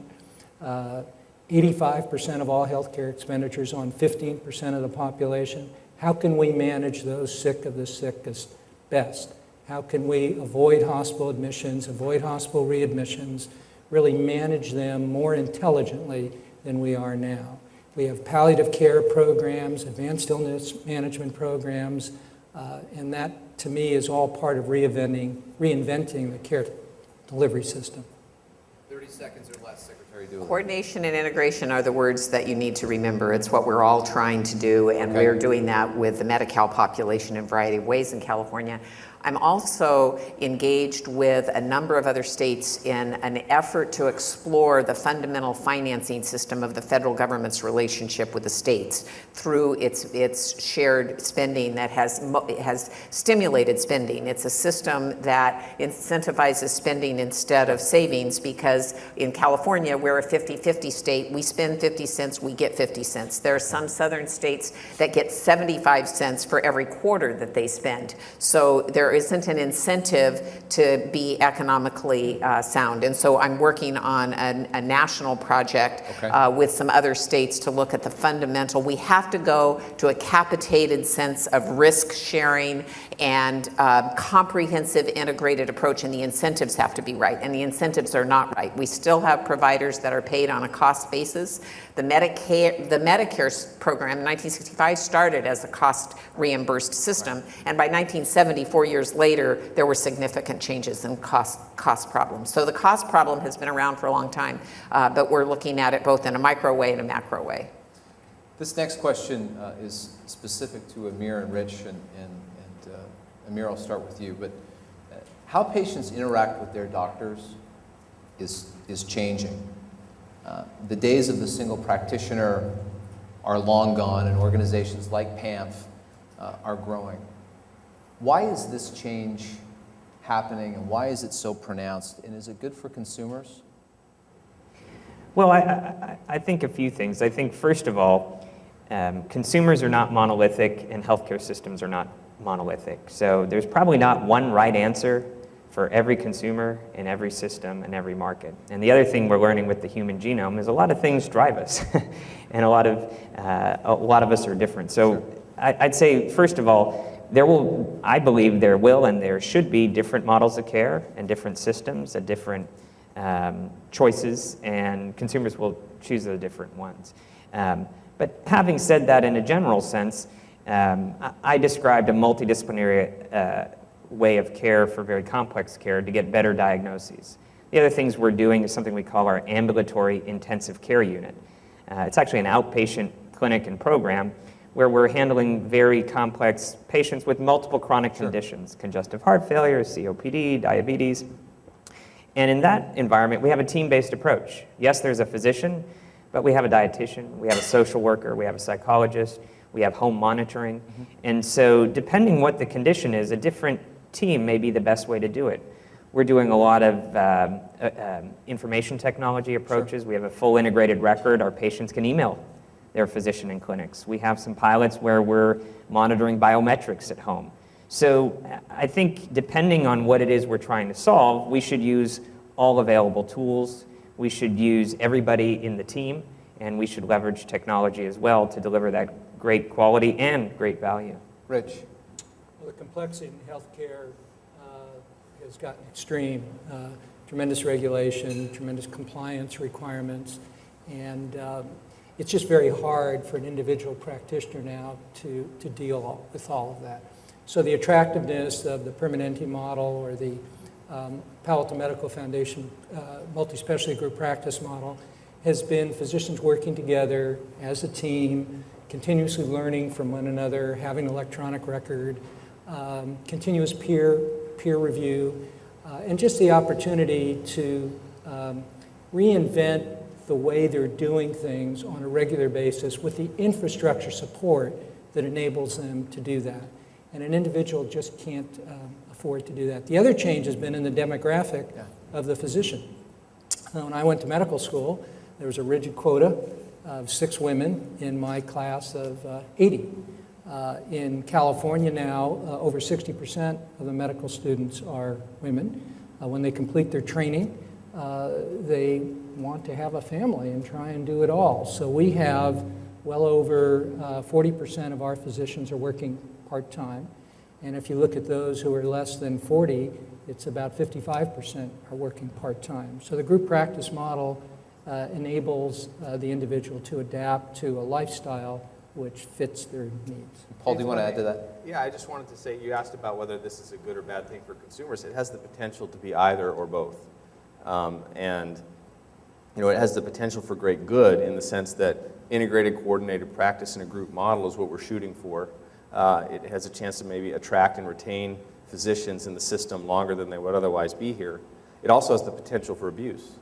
85% of all healthcare expenditures on 15% of the population. How can we manage those sick of the sickest best? How can we avoid hospital admissions, avoid hospital readmissions, really manage them more intelligently than we are now? We have palliative care programs, advanced illness management programs, and that, to me, is all part of reinventing the care delivery system. 30 seconds or less, Secretary Dooley. Coordination and integration are the words that you need to remember. It's what we're all trying to do, and we're doing that with the Medi-Cal population in a variety of ways in California. I'm also engaged with a number of other states in an effort to explore the fundamental financing system of the federal government's relationship with the states through its shared spending that has stimulated spending. It's a system that incentivizes spending instead of savings, because in California, we're a 50-50 state. We spend 50 cents, we get 50 cents. There are some southern states that get 75 cents for every quarter that they spend. So there isn't an incentive to be economically sound. And so I'm working on a national project with some other states to look at the fundamental. We have to go to a capitated sense of risk sharing and comprehensive integrated approach, and the incentives have to be right, and the incentives are not right. We still have providers that are paid on a cost basis. The Medicare program in 1965 started as a cost reimbursed system, and by 1970, 4 years later, there were significant changes in cost problems. So the cost problem has been around for a long time, but we're looking at it both in a micro way and a macro way. This next question is specific to Amir and Rich, and Amir, I'll start with you. But how patients interact with their doctors is changing. The days of the single practitioner are long gone, and organizations like PAMF are growing. Why is this change happening, and why is it so pronounced, and is it good for consumers? Well, I think a few things. I think, first of all, consumers are not monolithic, and healthcare systems are not monolithic. So there's probably not one right answer for every consumer in every system and every market. And the other thing we're learning with the human genome is a lot of things drive us, and a lot of us are different. So I'd say, first of all, I believe there will and there should be different models of care and different systems and different choices, and consumers will choose the different ones. But having said that, in a general sense, I described a multidisciplinary way of care for very complex care to get better diagnoses. The other things we're doing is something we call our ambulatory intensive care unit. It's actually an outpatient clinic and program where we're handling very complex patients with multiple chronic conditions, congestive heart failure, COPD, diabetes. And in that environment, we have a team-based approach. Yes, there's a physician, but we have a dietitian, we have a social worker, we have a psychologist, we have home monitoring. And so depending what the condition is, a different team may be the best way to do it. We're doing a lot of information technology approaches. We have a full integrated record. Our patients can email their physician in clinics. We have some pilots where we're monitoring biometrics at home. So I think depending on what it is we're trying to solve, we should use all available tools. We should use everybody in the team, and we should leverage technology as well to deliver that great quality and great value. Rich? Well, the complexity in healthcare has gotten extreme. Tremendous regulation, tremendous compliance requirements, and it's just very hard for an individual practitioner now to deal with all of that. So the attractiveness of the Permanente model or the Palo Alto Medical Foundation multi-specialty group practice model has been physicians working together as a team, continuously learning from one another, having an electronic record, continuous peer review, and just the opportunity to reinvent the way they're doing things on a regular basis with the infrastructure support that enables them to do that. And an individual just can't afford to do that. The other change has been in the demographic of the physician. When I went to medical school, there was a rigid quota of 6 women in my class of 80. In California now, over 60% of the medical students are women. When they complete their training, they want to have a family and try and do it all. So we have well over 40% of our physicians are working part-time. And if you look at those who are less than 40, it's about 55% are working part-time. So the group practice model enables the individual to adapt to a lifestyle which fits their needs. Paul, do you want to add to that? Yeah, I just wanted to say, you asked about whether this is a good or bad thing for consumers. It has the potential to be either or both. And you know, it has the potential for great good in the sense that integrated, coordinated practice in a group model is what we're shooting for. It has a chance to maybe attract and retain physicians in the system longer than they would otherwise be here. It also has the potential for abuse.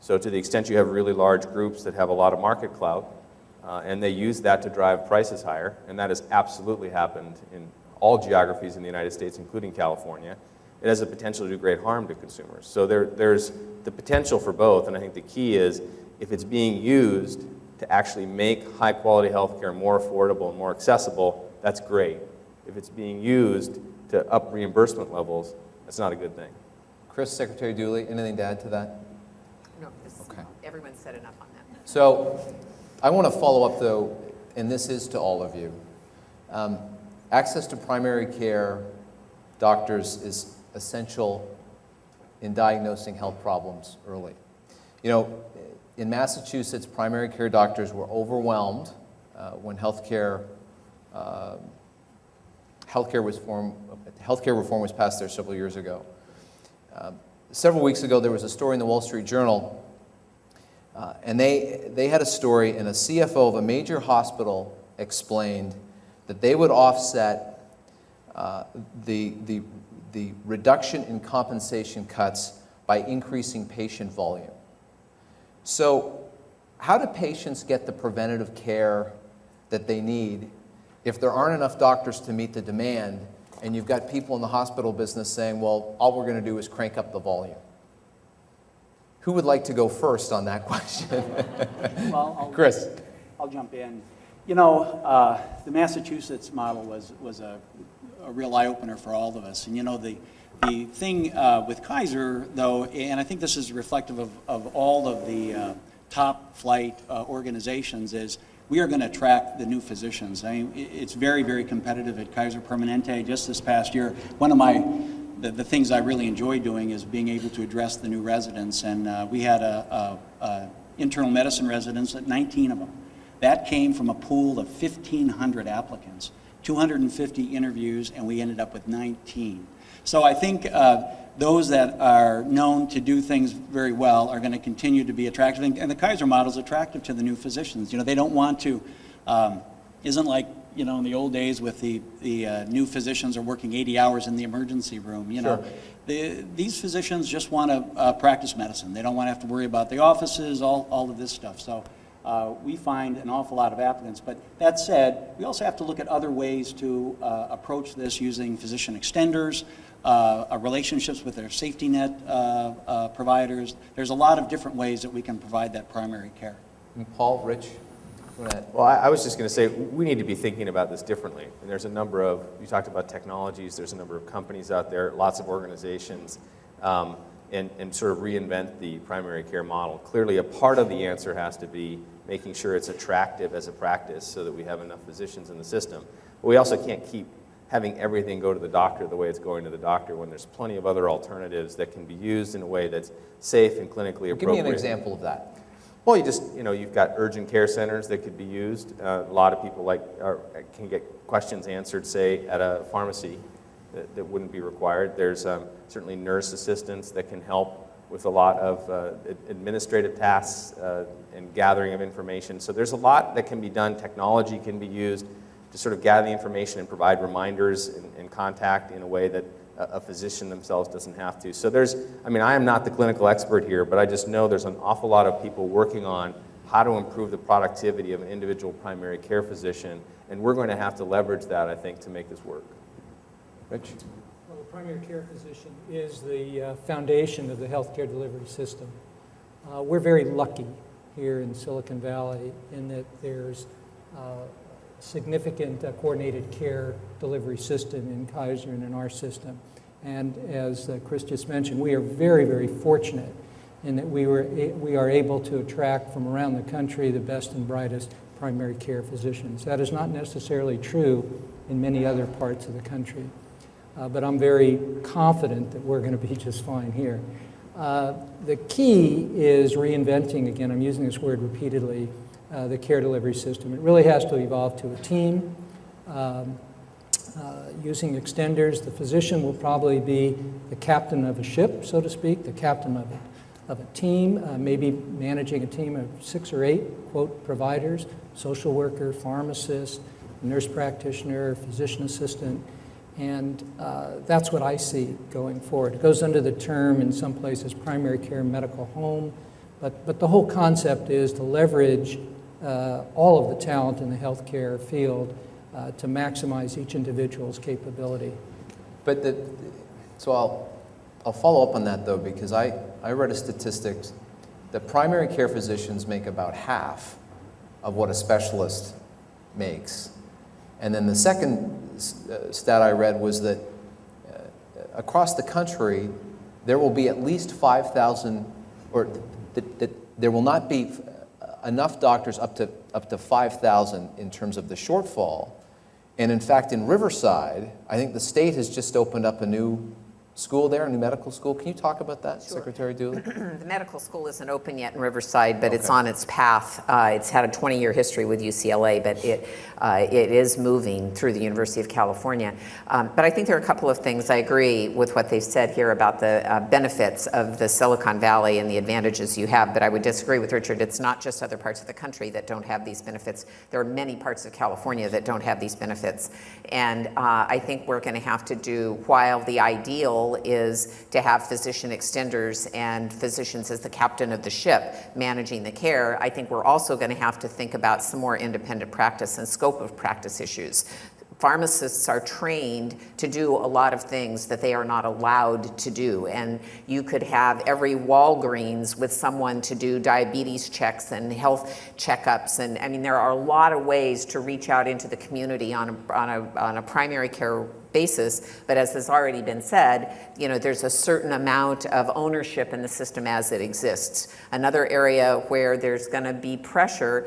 So to the extent you have really large groups that have a lot of market clout, and they use that to drive prices higher, and that has absolutely happened in all geographies in the United States, including California, it has the potential to do great harm to consumers. So there's the potential for both, and I think the key is if it's being used to actually make high-quality healthcare more affordable and more accessible, that's great. If it's being used to up reimbursement levels, that's not a good thing. Chris, Secretary Dooley, anything to add to that? No, Okay. everyone said enough on that. So I want to follow up, though, and this is to all of you. Access to primary care doctors is essential in diagnosing health problems early. You know, in Massachusetts, primary care doctors were overwhelmed when healthcare reform was passed there several years ago. Several weeks ago, there was a story in the Wall Street Journal, and they had a story, and a CFO of a major hospital explained that they would offset the reduction in compensation cuts by increasing patient volume. So how do patients get the preventative care that they need if there aren't enough doctors to meet the demand, and you've got people in the hospital business saying, well, all we're going to do is crank up the volume? Who would like to go first on that question? Well, Chris. I'll jump in. You know, the Massachusetts model was a real eye-opener for all of us. And you know, the thing with Kaiser, though, and I think this is reflective of all of the top flight organizations, is we are going to attract the new physicians. I mean, it's very, very competitive at Kaiser Permanente. Just this past year, one of the things I really enjoy doing is being able to address the new residents. And we had a internal medicine residents, 19 of them. That came from a pool of 1,500 applicants. 250 interviews, and we ended up with 19. So I think those that are known to do things very well are going to continue to be attractive. And the Kaiser model is attractive to the new physicians. You know, they don't want to, isn't like, you know, in the old days with the new physicians are working 80 hours in the emergency room, you know. These physicians just want to practice medicine. They don't want to have to worry about the offices, all of this stuff. So we find an awful lot of applicants. But that said, we also have to look at other ways to approach this using physician extenders, relationships with their safety net providers. There's a lot of different ways that we can provide that primary care. And Paul, Rich, go ahead. Well, I was just going to say, we need to be thinking about this differently. And there's a number of, you talked about technologies, there's a number of companies out there, lots of organizations, and sort of reinvent the primary care model. Clearly, a part of the answer has to be making sure it's attractive as a practice so that we have enough physicians in the system. But we also can't keep having everything go to the doctor the way it's going to the doctor when there's plenty of other alternatives that can be used in a way that's safe and clinically appropriate. Give me an example of that. Well, you've got urgent care centers that could be used. A lot of people can get questions answered, say, at a pharmacy that wouldn't be required. There's certainly nurse assistants that can help with a lot of administrative tasks and gathering of information. So there's a lot that can be done. Technology can be used to sort of gather the information and provide reminders and contact in a way that a physician themselves doesn't have to. So I am not the clinical expert here, but I just know there's an awful lot of people working on how to improve the productivity of an individual primary care physician, and we're going to have to leverage that, I think, to make this work. Rich? Well, the primary care physician is the foundation of the healthcare delivery system. We're very lucky here in Silicon Valley in that there's significant coordinated care delivery system in Kaiser and in our system. And as Chris just mentioned, we are very, very fortunate in that we are able to attract from around the country the best and brightest primary care physicians. That is not necessarily true in many other parts of the country. But I'm very confident that we're going to be just fine here. The key is reinventing, again, I'm using this word repeatedly, the care delivery system. It really has to evolve to a team. Using extenders, the physician will probably be the captain of a ship, so to speak, the captain of a team, maybe managing a team of 6 or 8, quote, providers, social worker, pharmacist, nurse practitioner, physician assistant, and that's what I see going forward. It goes under the term in some places primary care medical home, but the whole concept is to leverage all of the talent in the healthcare field to maximize each individual's capability. But so I'll follow up on that though, because I read a statistics that primary care physicians make about half of what a specialist makes. And then the second stat I read was that across the country, there will be at least 5,000, or that there will not be enough doctors up to 5,000 in terms of the shortfall. And in fact, in Riverside, I think the state has just opened up a new school there, a new medical school. Can you talk about that, Sure. Secretary Dooley? The medical school isn't open yet in Riverside, but it's on its path. It's had a 20-year history with UCLA, but it is moving through the University of California. But I think there are a couple of things. I agree with what they've said here about the benefits of the Silicon Valley and the advantages you have, but I would disagree with Richard. It's not just other parts of the country that don't have these benefits. There are many parts of California that don't have these benefits. And I think we're going to have to do, while the ideal is to have physician extenders and physicians as the captain of the ship managing the care, I think we're also going to have to think about some more independent practice and scope of practice issues. Pharmacists are trained to do a lot of things that they are not allowed to do. And you could have every Walgreens with someone to do diabetes checks and health checkups. And I mean, there are a lot of ways to reach out into the community on a primary care basis, but as has already been said, you know, there's a certain amount of ownership in the system as it exists. Another area where there's going to be pressure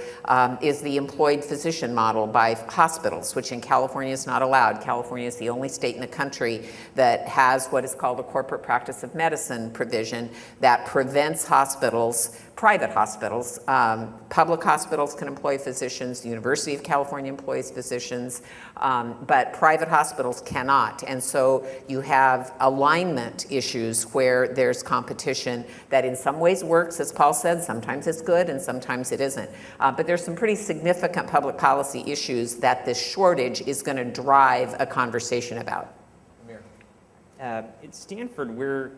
is the employed physician model by hospitals, which in California is not allowed. California is the only state in the country that has what is called a corporate practice of medicine provision that prevents hospitals private hospitals. Public hospitals can employ physicians, the University of California employs physicians, but private hospitals cannot. And so you have alignment issues where there's competition that in some ways works, as Paul said, sometimes it's good and sometimes it isn't. But there's some pretty significant public policy issues that this shortage is going to drive a conversation about. At Stanford, we're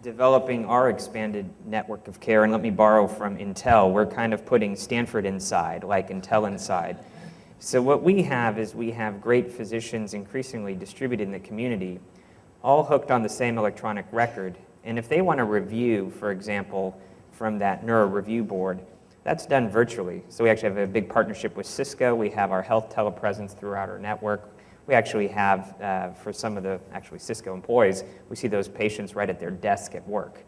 developing our expanded network of care, and let me borrow from Intel. We're kind of putting Stanford inside, like Intel inside. So what we have is we have great physicians increasingly distributed in the community, all hooked on the same electronic record. And if they want to review, for example, from that neuro review board, that's done virtually. So we actually have a big partnership with Cisco. We have our health telepresence throughout our network. We actually have, for some of the actually Cisco employees, we see those patients right at their desk at work.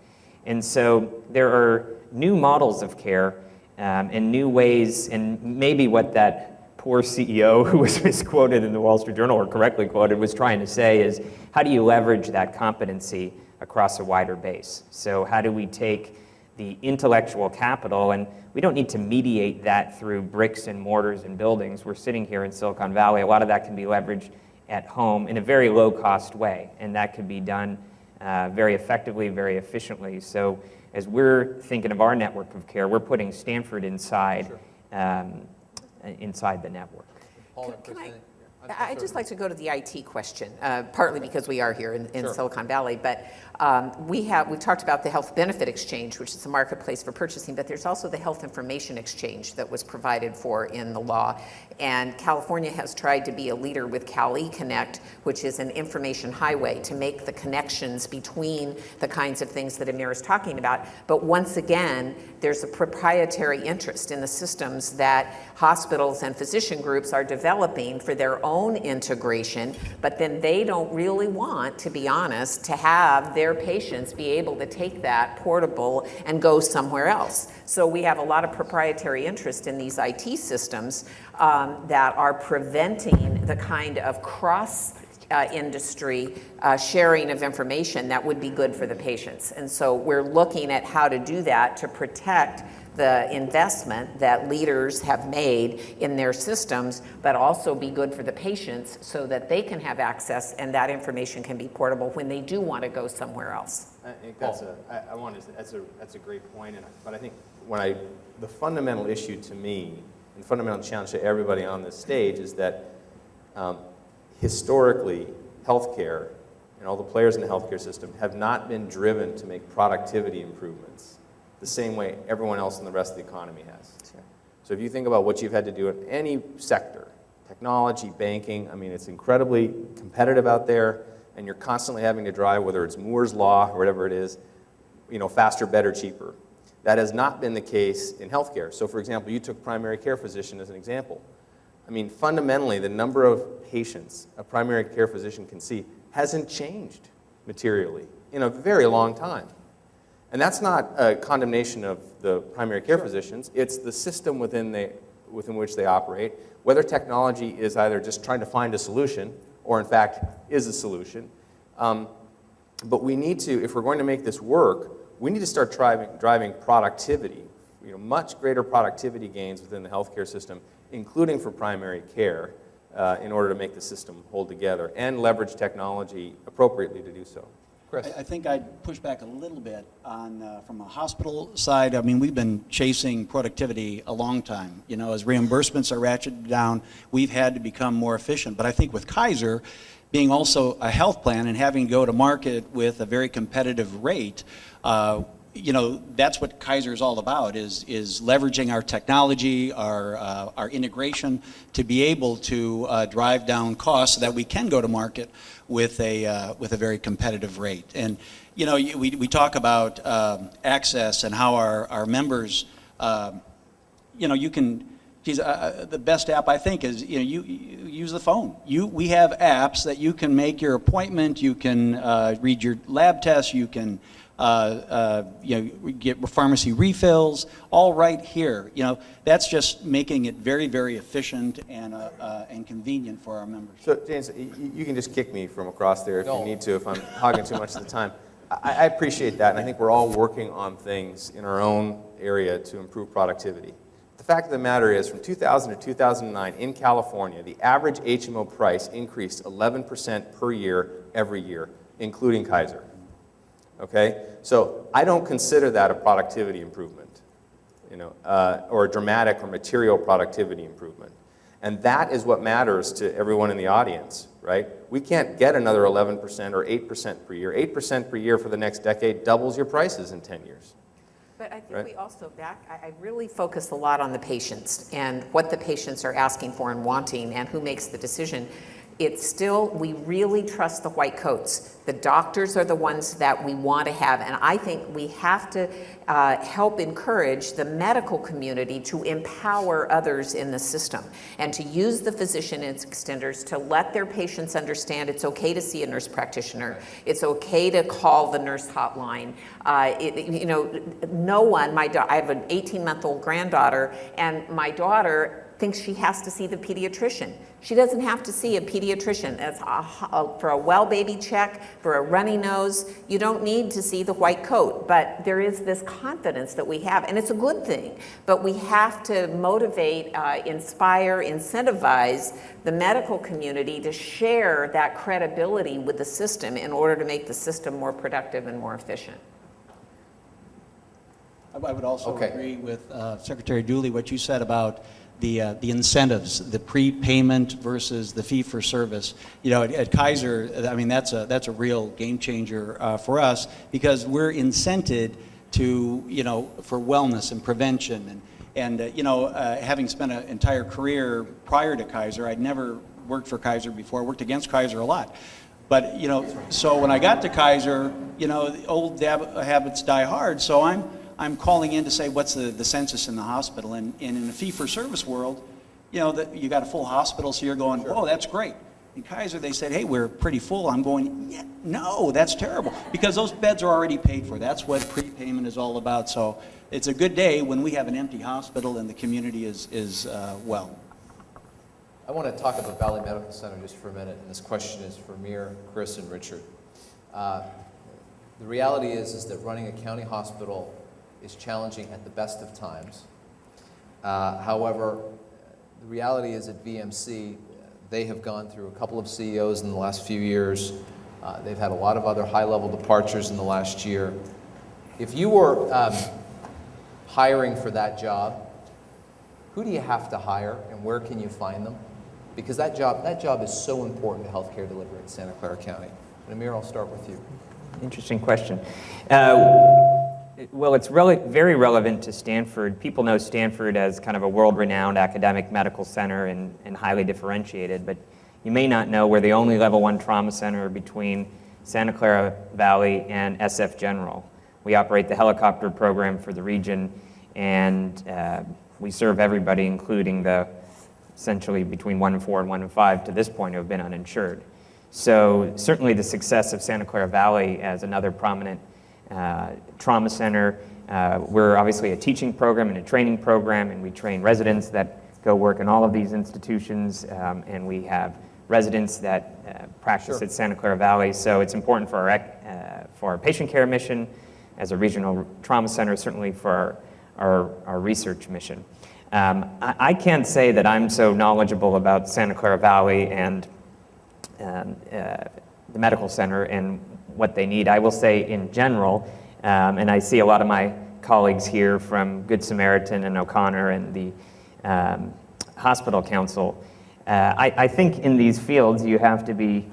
And so there are new models of care and new ways, and maybe what that poor CEO who was misquoted in the Wall Street Journal, or correctly quoted, was trying to say is, how do you leverage that competency across a wider base? So how do we take the intellectual capital, and we don't need to mediate that through bricks and mortars and buildings. We're sitting here in Silicon Valley. A lot of that can be leveraged at home in a very low-cost way, and that could be done very effectively, very efficiently. So as we're thinking of our network of care, we're putting Stanford inside, inside the network. I'd just like to go to the IT question, partly because we are here in Silicon Valley, but we talked about the health benefit exchange, which is a marketplace for purchasing, but there's also the health information exchange that was provided for in the law. And California has tried to be a leader with Cal eConnect, which is an information highway to make the connections between the kinds of things that Amir is talking about. But once again, there's a proprietary interest in the systems that hospitals and physician groups are developing for their own integration, but then they don't really want, to be honest, to have their patients be able to take that portable and go somewhere else. So we have a lot of proprietary interest in these IT systems that are preventing the kind of cross-industry sharing of information that would be good for the patients. And so we're looking at how to do that to protect the investment that leaders have made in their systems, but also be good for the patients so that they can have access and that information can be portable when they do want to go somewhere else. I think that's a great point, but I think the fundamental issue to me, and fundamental challenge to everybody on this stage, is that historically, healthcare and all the players in the healthcare system have not been driven to make productivity improvements the same way everyone else in the rest of the economy has. Sure. So if you think about what you've had to do in any sector, technology, banking, I mean, it's incredibly competitive out there, and you're constantly having to drive, whether it's Moore's Law or whatever it is, faster, better, cheaper. That has not been the case in healthcare. So for example, you took primary care physician as an example. I mean, fundamentally, the number of patients a primary care physician can see hasn't changed materially in a very long time. And that's not a condemnation of the primary care physicians. It's the system within which they operate, whether technology is either just trying to find a solution or, in fact, is a solution. But we need to, if we're going to make this work, we need to start driving productivity, much greater productivity gains within the healthcare system, including for primary care, in order to make the system hold together and leverage technology appropriately to do so. Chris. I think I'd push back a little bit on from a hospital side. I mean, we've been chasing productivity a long time. As reimbursements are ratcheted down, we've had to become more efficient. But I think with Kaiser being also a health plan and having to go to market with a very competitive rate, that's what Kaiser is all about, is leveraging our technology, our integration to be able to drive down costs so that we can go to market with a very competitive rate. And we talk about access and how our members, you can. The best app I think is you use the phone. We have apps that you can make your appointment, you can read your lab tests, you can get pharmacy refills, all right here. That's just making it very, very efficient and convenient for our members. So, James, you can just kick me from across there if you need to, if I'm hogging too much of the time. I appreciate that, and I think we're all working on things in our own area to improve productivity. The fact of the matter is, from 2000 to 2009 in California, the average HMO price increased 11% per year every year, including Kaiser. Okay? So I don't consider that a productivity improvement, or a dramatic or material productivity improvement. And that is what matters to everyone in the audience, right? We can't get another 11% or 8% per year. 8% per year for the next decade doubles your prices in 10 years. But I think Right. we also I really focus a lot on the patients and what the patients are asking for and wanting and who makes the decision. It's still, we really trust the white coats. The doctors are the ones that we want to have, and I think we have to help encourage the medical community to empower others in the system and to use the physician extenders to let their patients understand it's okay to see a nurse practitioner. It's okay to call the nurse hotline. No one, I have an 18-month-old granddaughter, and my daughter thinks she has to see the pediatrician. She doesn't have to see a pediatrician. That's for a well baby check, for a runny nose. You don't need to see the white coat, but there is this confidence that we have, and it's a good thing. But we have to motivate, inspire, incentivize the medical community to share that credibility with the system in order to make the system more productive and more efficient. I would also Okay. agree with Secretary Dooley, what you said about the incentives, the prepayment versus the fee for service. At Kaiser, I mean, that's a real game changer for us, because we're incented to, for wellness and prevention. And having spent an entire career prior to Kaiser, I'd never worked for Kaiser before. I worked against Kaiser a lot. But, so when I got to Kaiser, the old habits die hard. So I'm calling in to say, what's the census in the hospital? And in the fee-for-service world, you got a full hospital, so you're going, oh, that's great. In Kaiser, they said, hey, we're pretty full. I'm going, yeah, no, that's terrible, because those beds are already paid for. That's what prepayment is all about. So it's a good day when we have an empty hospital and the community is well. I want to talk about Valley Medical Center just for a minute, and this question is for Mir, Chris, and Richard. The reality is that running a county hospital is challenging at the best of times. However, the reality is at VMC, they have gone through a couple of CEOs in the last few years. They've had a lot of other high-level departures in the last year. If you were hiring for that job, who do you have to hire, and where can you find them? Because that job is so important to healthcare delivery in Santa Clara County. And Amir, I'll start with you. Interesting question. Well, it's very relevant to Stanford. People know Stanford as kind of a world-renowned academic medical center and highly differentiated, but you may not know we're the only level 1 trauma center between Santa Clara Valley and SF General. We operate the helicopter program for the region, and we serve everybody, including the essentially between 1 and 4 and 1 and 5 to this point who have been uninsured. So certainly the success of Santa Clara Valley as another prominent trauma center. We're obviously a teaching program and a training program, and we train residents that go work in all of these institutions, and we have residents that practice at Santa Clara Valley. So it's important for our patient care mission as a regional trauma center, certainly for our research mission. I can't say that I'm so knowledgeable about Santa Clara Valley and the medical center and what they need. I will say in general, and I see a lot of my colleagues here from Good Samaritan and O'Connor and the Hospital Council. I think in these fields you have to be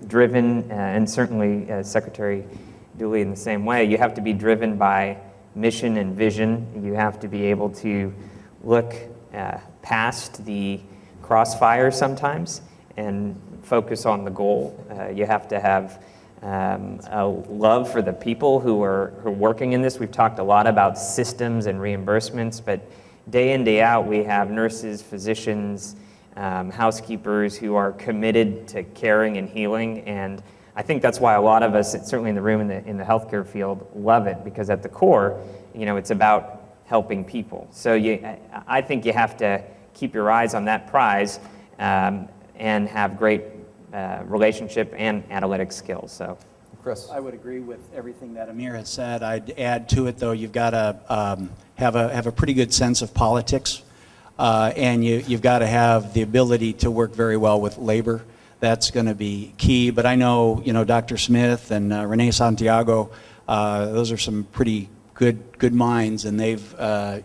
driven, and certainly Secretary Dooley in the same way, you have to be driven by mission and vision. You have to be able to look past the crossfire sometimes and focus on the goal. You have to have a love for the people who are working in this. We've talked a lot about systems and reimbursements, but day in, day out, we have nurses, physicians, housekeepers who are committed to caring and healing, and I think that's why a lot of us, certainly in the room in the healthcare field, love it, because at the core, it's about helping people. So I think you have to keep your eyes on that prize and have great relationship and analytic skills. So, Chris? I would agree with everything that Amir has said. I'd add to it, though, you've got to have a pretty good sense of politics, and you've got to have the ability to work very well with labor. That's going to be key. But I know, Dr. Smith and Renee Santiago, those are some pretty good minds, and they've, what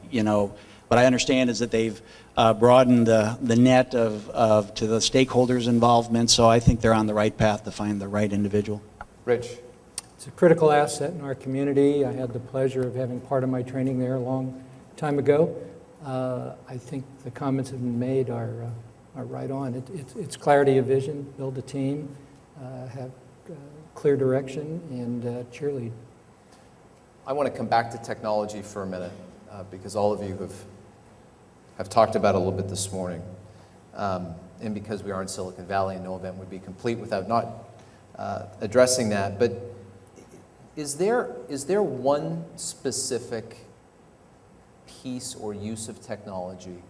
I understand is that they've broadened the net to the stakeholders' involvement, so I think they're on the right path to find the right individual. Rich? It's a critical asset in our community. I had the pleasure of having part of my training there a long time ago. I think the comments that have been made are right on. It's clarity of vision, build a team, have clear direction, and cheerlead. I want to come back to technology for a minute because all of you have talked about it a little bit this morning. And because we are in Silicon Valley and no event would be complete without not addressing that. But is there one specific piece or use of technology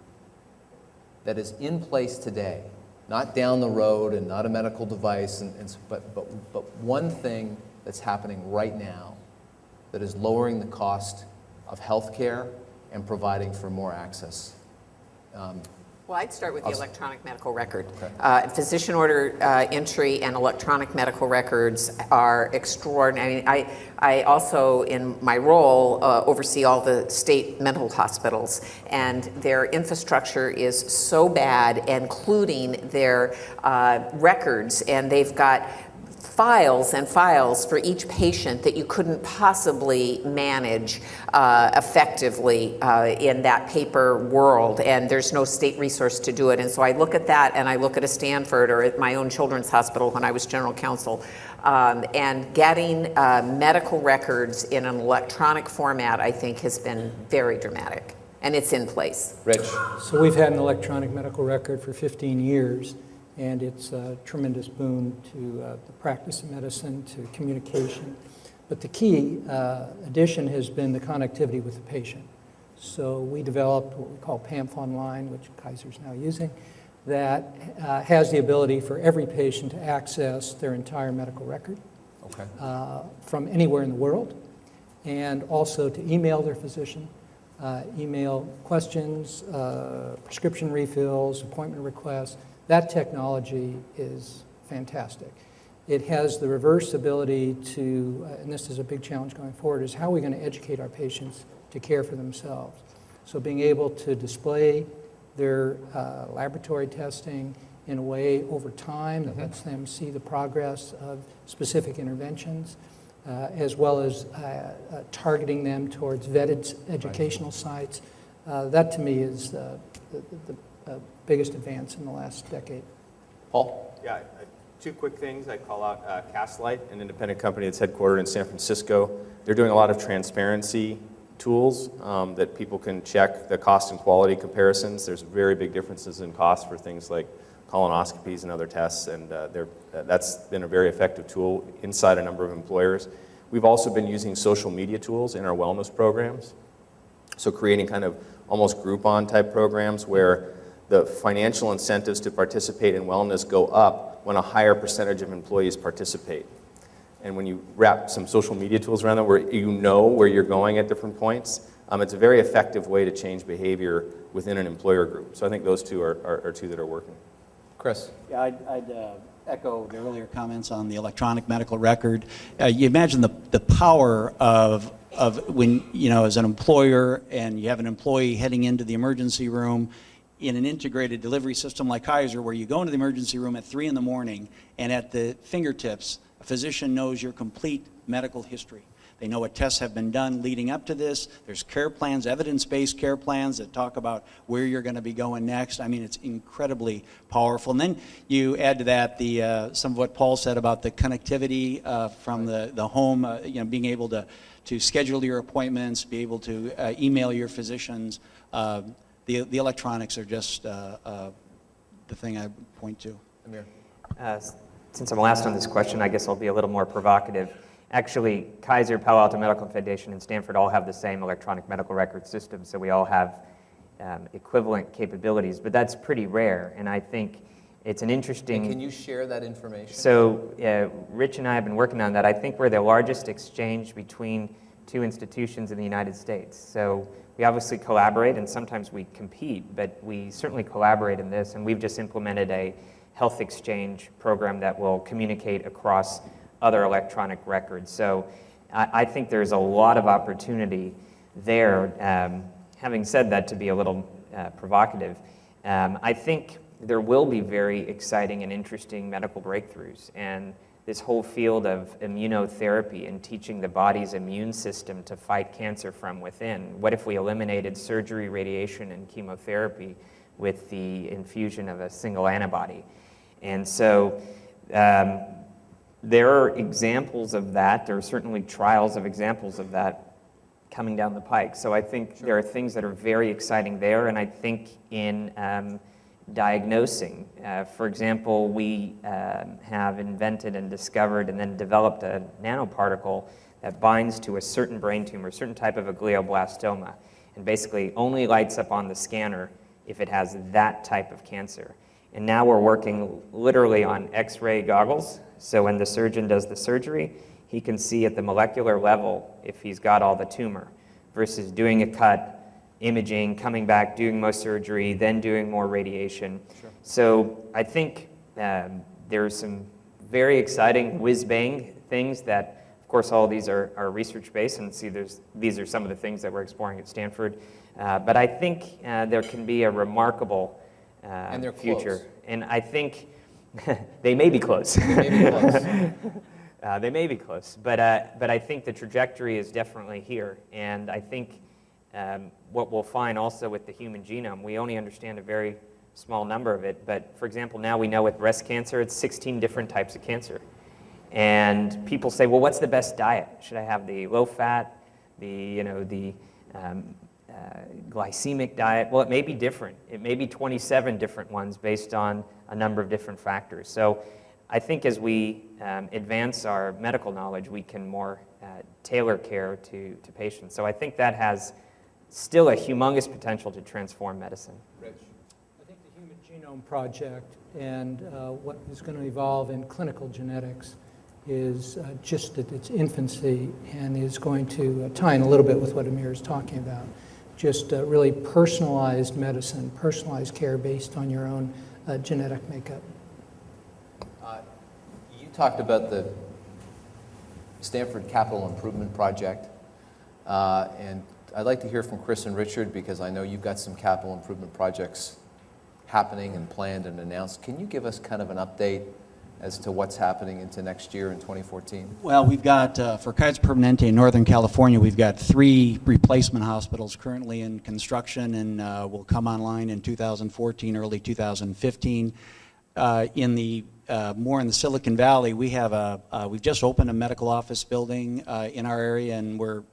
that is in place today, not down the road and not a medical device, but one thing that's happening right now that is lowering the cost of healthcare and providing for more access? Well, I'd start with the electronic medical record. Okay. Physician order entry and electronic medical records are extraordinary. I also, in my role, oversee all the state mental hospitals, and their infrastructure is so bad, including their records, and they've got files and files for each patient that you couldn't possibly manage effectively in that paper world, and there's no state resource to do it. And so I look at that, and I look at a Stanford or at my own children's hospital when I was general counsel, and getting medical records in an electronic format, I think, has been very dramatic, and it's in place. Rich? So we've had an electronic medical record for 15 years, and it's a tremendous boon to the practice of medicine, to communication. But the key addition has been the connectivity with the patient. So we developed what we call PAMF Online, which Kaiser's now using, that has the ability for every patient to access their entire medical record Okay. from anywhere in the world, and also to email their physician, email questions, prescription refills, appointment requests. That technology is fantastic. It has the reverse ability to, and this is a big challenge going forward, is how are we going to educate our patients to care for themselves? So being able to display their laboratory testing in a way over time that lets them see the progress of specific interventions, as well as targeting them towards vetted educational sites. That to me is the biggest advance in the last decade. Paul? Yeah, two quick things. I call out Castlight, an independent company that's headquartered in San Francisco. They're doing a lot of transparency tools that people can check the cost and quality comparisons. There's very big differences in cost for things like colonoscopies and other tests, and that's been a very effective tool inside a number of employers. We've also been using social media tools in our wellness programs, so creating kind of almost Groupon type programs where the financial incentives to participate in wellness go up when a higher percentage of employees participate. And when you wrap some social media tools around them where you know where you're going at different points, it's a very effective way to change behavior within an employer group. So I think those two are two that are working. Chris? Yeah, I'd echo the earlier comments on the electronic medical record. You imagine the power of when, as an employer and you have an employee heading into the emergency room in an integrated delivery system like Kaiser, where you go into the emergency room at 3 in the morning and at the fingertips, a physician knows your complete medical history. They know what tests have been done leading up to this. There's care plans, evidence-based care plans that talk about where you're going to be going next. I mean, it's incredibly powerful. And then you add to that some of what Paul said about the connectivity from the home, being able to schedule your appointments, be able to email your physicians. The electronics are just the thing I point to. Amir? Since I'm last on this question, I guess I'll be a little more provocative. Actually, Kaiser, Palo Alto Medical Foundation, and Stanford all have the same electronic medical record system, so we all have equivalent capabilities, but that's pretty rare. And I think It's an interesting... And can you share that information? So Rich and I have been working on that. I think we're the largest exchange between two institutions in the United States. So we obviously collaborate, and sometimes we compete, but we certainly collaborate in this, and we've just implemented a health exchange program that will communicate across other electronic records. So I think there's a lot of opportunity there. Having said that, to be a little provocative, I think there will be very exciting and interesting medical breakthroughs, and this whole field of immunotherapy and teaching the body's immune system to fight cancer from within. What if we eliminated surgery, radiation, and chemotherapy with the infusion of a single antibody? And so there are examples of that. There are certainly trials of examples of that coming down the pike. So I think there are things that are very exciting there, and I think in diagnosing. For example, we have invented and discovered and then developed a nanoparticle that binds to a certain brain tumor, a certain type of a glioblastoma, and basically only lights up on the scanner if it has that type of cancer. And now we're working literally on X-ray goggles, so when the surgeon does the surgery, he can see at the molecular level if he's got all the tumor, versus doing a cut, imaging, coming back, doing more surgery, then doing more radiation. Sure. So I think there's some very exciting whiz-bang things that, of course, all of these are research-based, and these are some of the things that we're exploring at Stanford. But I think there can be a remarkable and they're future. Close. And I think they may be close. They may be close. They may be close, but I think the trajectory is definitely here, and I think what we'll find also with the human genome, we only understand a very small number of it, but for example, now we know with breast cancer, it's 16 different types of cancer. And people say, well, what's the best diet? Should I have the low fat, the glycemic diet? Well, it may be different. It may be 27 different ones based on a number of different factors. So I think as we advance our medical knowledge, we can more tailor care to patients. So I think that has still a humongous potential to transform medicine. Rich. I think the Human Genome Project and what is going to evolve in clinical genetics is just at its infancy and is going to tie in a little bit with what Amir is talking about. Just really personalized medicine, personalized care based on your own genetic makeup. You talked about the Stanford Capital Improvement Project, and I'd like to hear from Chris and Richard because I know you've got some capital improvement projects happening and planned and announced. Can you give us kind of an update as to what's happening into next year in 2014? Well, we've got, for Kaiser Permanente in Northern California, we've got 3 replacement hospitals currently in construction and will come online in 2014, early 2015. More in the Silicon Valley, we've just opened a medical office building in our area, and we're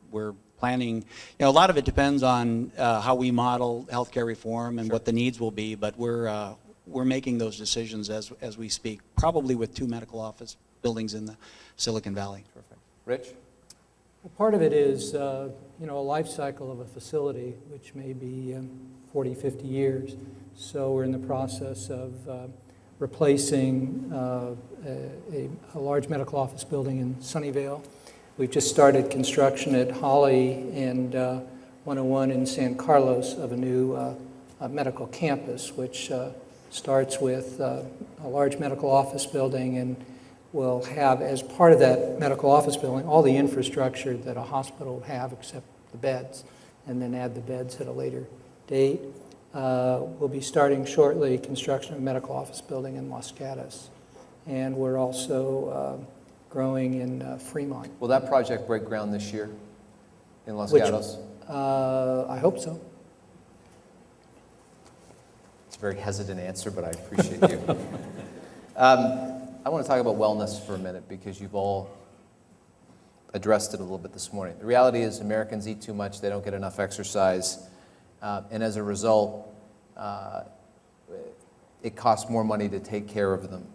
planning. A lot of it depends on how we model healthcare reform and Sure. what the needs will be, but we're making those decisions as we speak, probably with 2 medical office buildings in the Silicon Valley. Perfect. Rich? Well, part of it is, a life cycle of a facility, which may be 40, 50 years. So we're in the process of replacing a large medical office building in Sunnyvale. We've just started construction at Holly and 101 in San Carlos of a new medical campus, which starts with a large medical office building and will have, as part of that medical office building, all the infrastructure that a hospital would have except the beds, and then add the beds at a later date. We'll be starting shortly construction of a medical office building in Los Gatos. And we're also growing in Fremont. Will that project break ground this year in Los Which- Gatos? I hope so. It's a very hesitant answer, but I appreciate you. I want to talk about wellness for a minute because you've all addressed it a little bit this morning. The reality is Americans eat too much, they don't get enough exercise, and as a result, it costs more money to take care of them.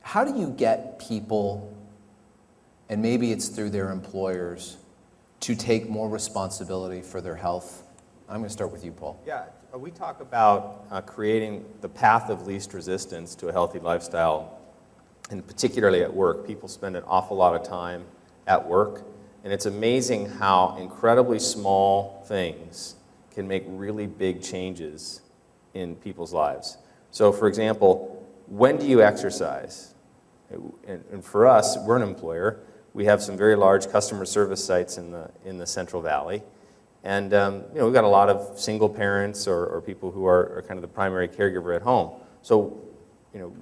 How do you get people, and maybe it's through their employers, to take more responsibility for their health I'm going to start with you, Paul. Yeah, we talk about creating the path of least resistance to a healthy lifestyle, and particularly at work. People spend an awful lot of time at work, and it's amazing how incredibly small things can make really big changes in people's lives. So, for example, when do you exercise? And for us, we're an employer. We have some very large customer service sites in the Central Valley. And we've got a lot of single parents or people who are kind of the primary caregiver at home. So,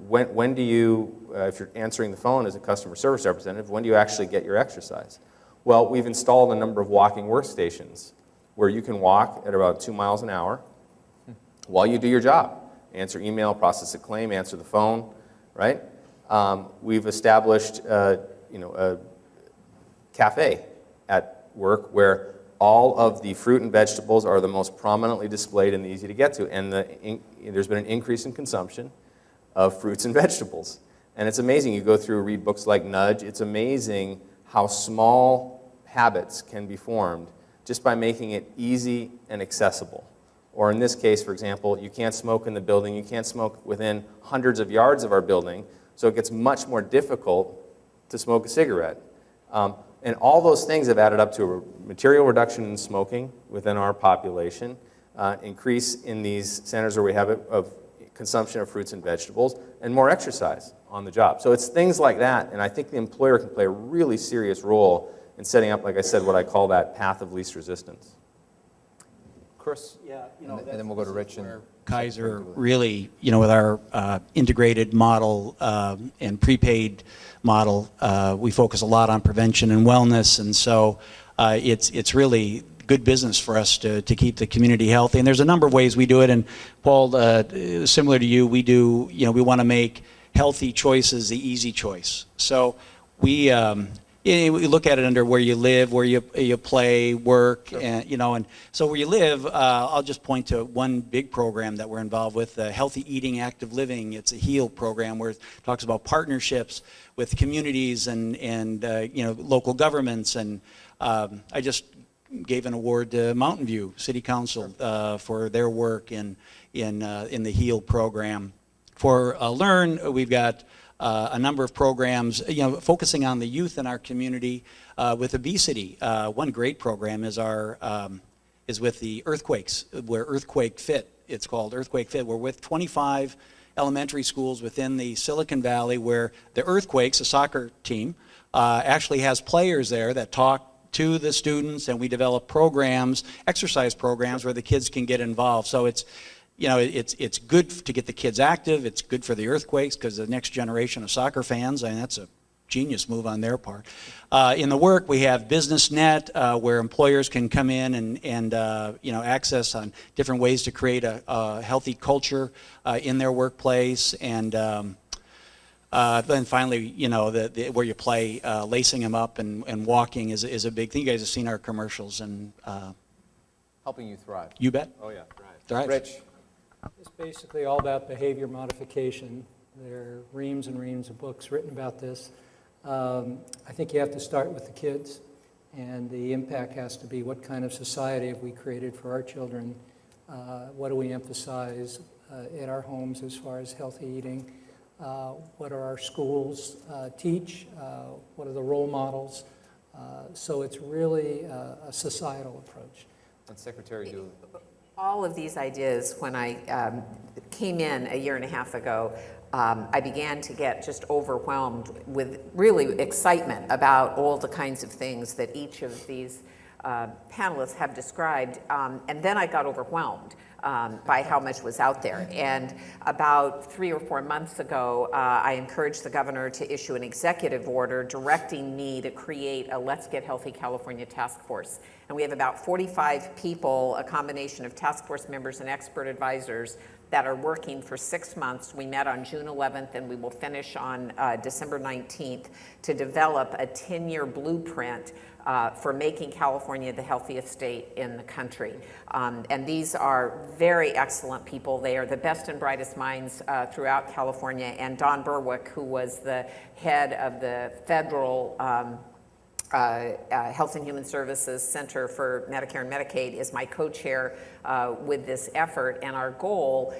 when do you, if you're answering the phone as a customer service representative, when do you actually get your exercise? Well, we've installed a number of walking workstations where you can walk at about 2 miles an hour while you do your job. Answer email, process a claim, answer the phone, right? We've established, a cafe at work where all of the fruit and vegetables are the most prominently displayed and easy to get to. And there's been an increase in consumption of fruits and vegetables. And it's amazing. You go through, read books like Nudge. It's amazing how small habits can be formed just by making it easy and accessible. Or in this case, for example, you can't smoke in the building. You can't smoke within hundreds of yards of our building. So it gets much more difficult to smoke a cigarette. And all those things have added up to a material reduction in smoking within our population, increase in these centers where we have of consumption of fruits and vegetables, and more exercise on the job. So it's things like that, and I think the employer can play a really serious role in setting up, like I said, what I call that path of least resistance. Chris? Yeah, And then we'll go to Rich. And Kaiser really, with our integrated model and prepaid model, we focus a lot on prevention and wellness, and so it's really good business for us to keep the community healthy. And there's a number of ways we do it. And Paul, similar to you, we want to make healthy choices the easy choice. So we look at it under where you live, where you play, work, sure. And so where you live, I'll just point to one big program that we're involved with, Healthy Eating, Active Living. It's a HEAL program where it talks about partnerships with communities and local governments. And I just gave an award to Mountain View City Council for their work in the HEAL program. For Learn, we've got a number of programs, focusing on the youth in our community with obesity. One great program is is with the earthquakes, where Earthquake Fit. It's called Earthquake Fit. We're with 25 elementary schools within the Silicon Valley, where the Earthquakes, a soccer team, actually has players there that talk to the students, and we develop programs, exercise programs, where the kids can get involved. So it's good to get the kids active. It's good for the Earthquakes because the next generation of soccer fans, and that's a genius move on their part. In the work, we have BusinessNet, where employers can come in and access on different ways to create a healthy culture in their workplace. And then finally, where you play, lacing them up and walking is a big thing. You guys have seen our commercials and helping you thrive. You bet. Oh, yeah, Thrive. Rich? It's basically all about behavior modification. There are reams and reams of books written about this. I think you have to start with the kids, and the impact has to be what kind of society have we created for our children? What do we emphasize in our homes as far as healthy eating? What are our schools teach? What are the role models? So it's really a societal approach. And Secretary Dooley. All of these ideas, when I came in a year and a half ago, I began to get just overwhelmed with really excitement about all the kinds of things that each of these panelists have described. And then I got overwhelmed by how much was out there. And about 3 or 4 months ago, I encouraged the governor to issue an executive order directing me to create a Let's Get Healthy California task force. And we have about 45 people, a combination of task force members and expert advisors, that are working for 6 months. We met on June 11th, and we will finish on December 19th to develop a 10-year blueprint for making California the healthiest state in the country. And these are very excellent people. They are the best and brightest minds throughout California. And Don Berwick, who was the head of the federal Health and Human Services Center for Medicare and Medicaid is my co-chair with this effort, and our goal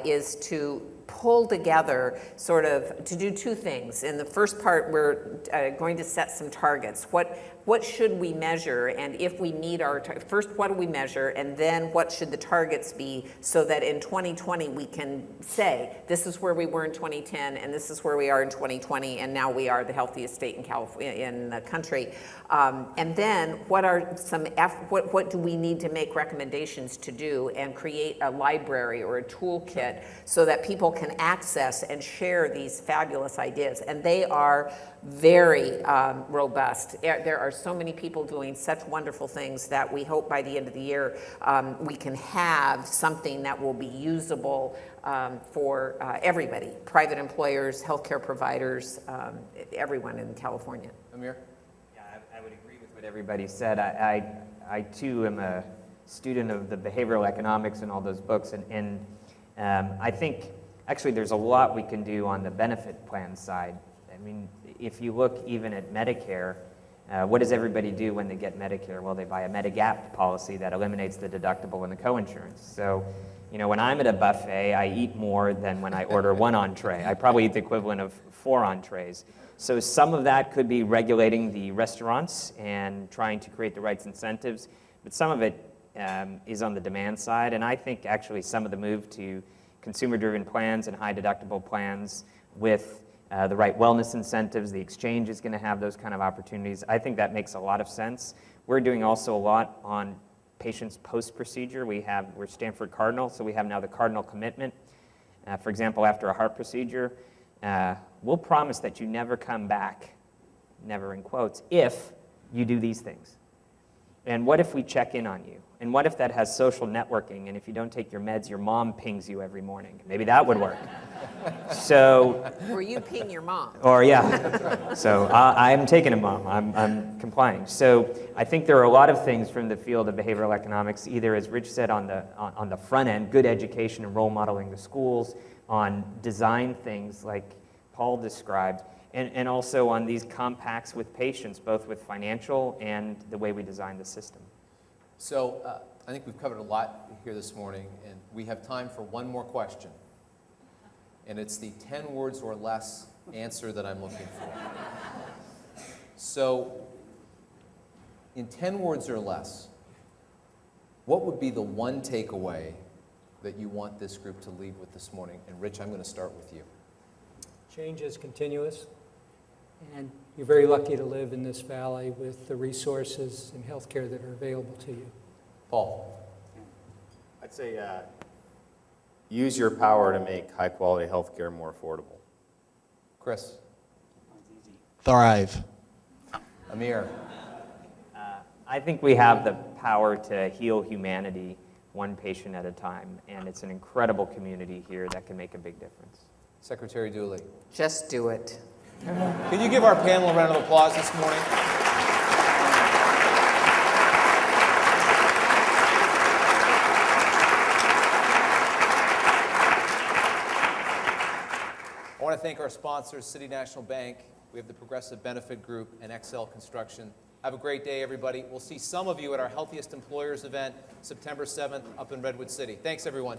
is to pull together sort of to do two things. In the first part, we're going to set some targets. What should we measure, and if we meet our first, what do we measure, and then what should the targets be, so that in 2020 we can say this is where we were in 2010, and this is where we are in 2020, and now we are the healthiest state in California, in the country. And then what are some what do we need to make recommendations to do, and create a library or a toolkit so that people can access and share these fabulous ideas, and they are very robust. There are so many people doing such wonderful things that we hope by the end of the year we can have something that will be usable for everybody, private employers, healthcare providers, everyone in California. Amir? Yeah, I would agree with what everybody said. I too am a student of the behavioral economics and all those books, and I think actually there's a lot we can do on the benefit plan side. I mean, if you look even at Medicare, what does everybody do when they get Medicare? Well, they buy a Medigap policy that eliminates the deductible and the coinsurance. So, you know, when I'm at a buffet, I eat more than when I order one entree. I probably eat the equivalent of 4 entrees. So some of that could be regulating the restaurants and trying to create the right incentives, but some of it is on the demand side, and I think actually some of the move to consumer-driven plans and high-deductible plans with the right wellness incentives, the exchange is going to have those kind of opportunities. I think that makes a lot of sense. We're doing also a lot on patients post-procedure. We're Stanford Cardinal, so we have now the Cardinal Commitment. For example, after a heart procedure, we'll promise that you never come back, never in quotes, if you do these things. And what if we check in on you? And what if that has social networking, and if you don't take your meds, your mom pings you every morning? Maybe that would work. So, Or you ping your mom. or yeah. So I'm taking a mom. I'm complying. So I think there are a lot of things from the field of behavioral economics, either as Rich said on the front end, good education and role modeling the schools, on design things like Paul described, and also on these compacts with patients, both with financial and the way we design the system. So I think we've covered a lot here this morning, and we have time for one more question. And it's the 10 words or less answer that I'm looking for. So in 10 words or less, what would be the one takeaway that you want this group to leave with this morning? And Rich, I'm going to start with you. Change is continuous, and you're very lucky to live in this valley with the resources and healthcare that are available to you. Paul? I'd say use your power to make high-quality healthcare more affordable. Chris? Thrive. Amir? I think we have the power to heal humanity one patient at a time, and it's an incredible community here that can make a big difference. Secretary Dooley? Just do it. Can you give our panel a round of applause this morning? I want to thank our sponsors, City National Bank. We have the Progressive Benefit Group and XL Construction. Have a great day, everybody. We'll see some of you at our Healthiest Employers event, September 7th, up in Redwood City. Thanks, everyone.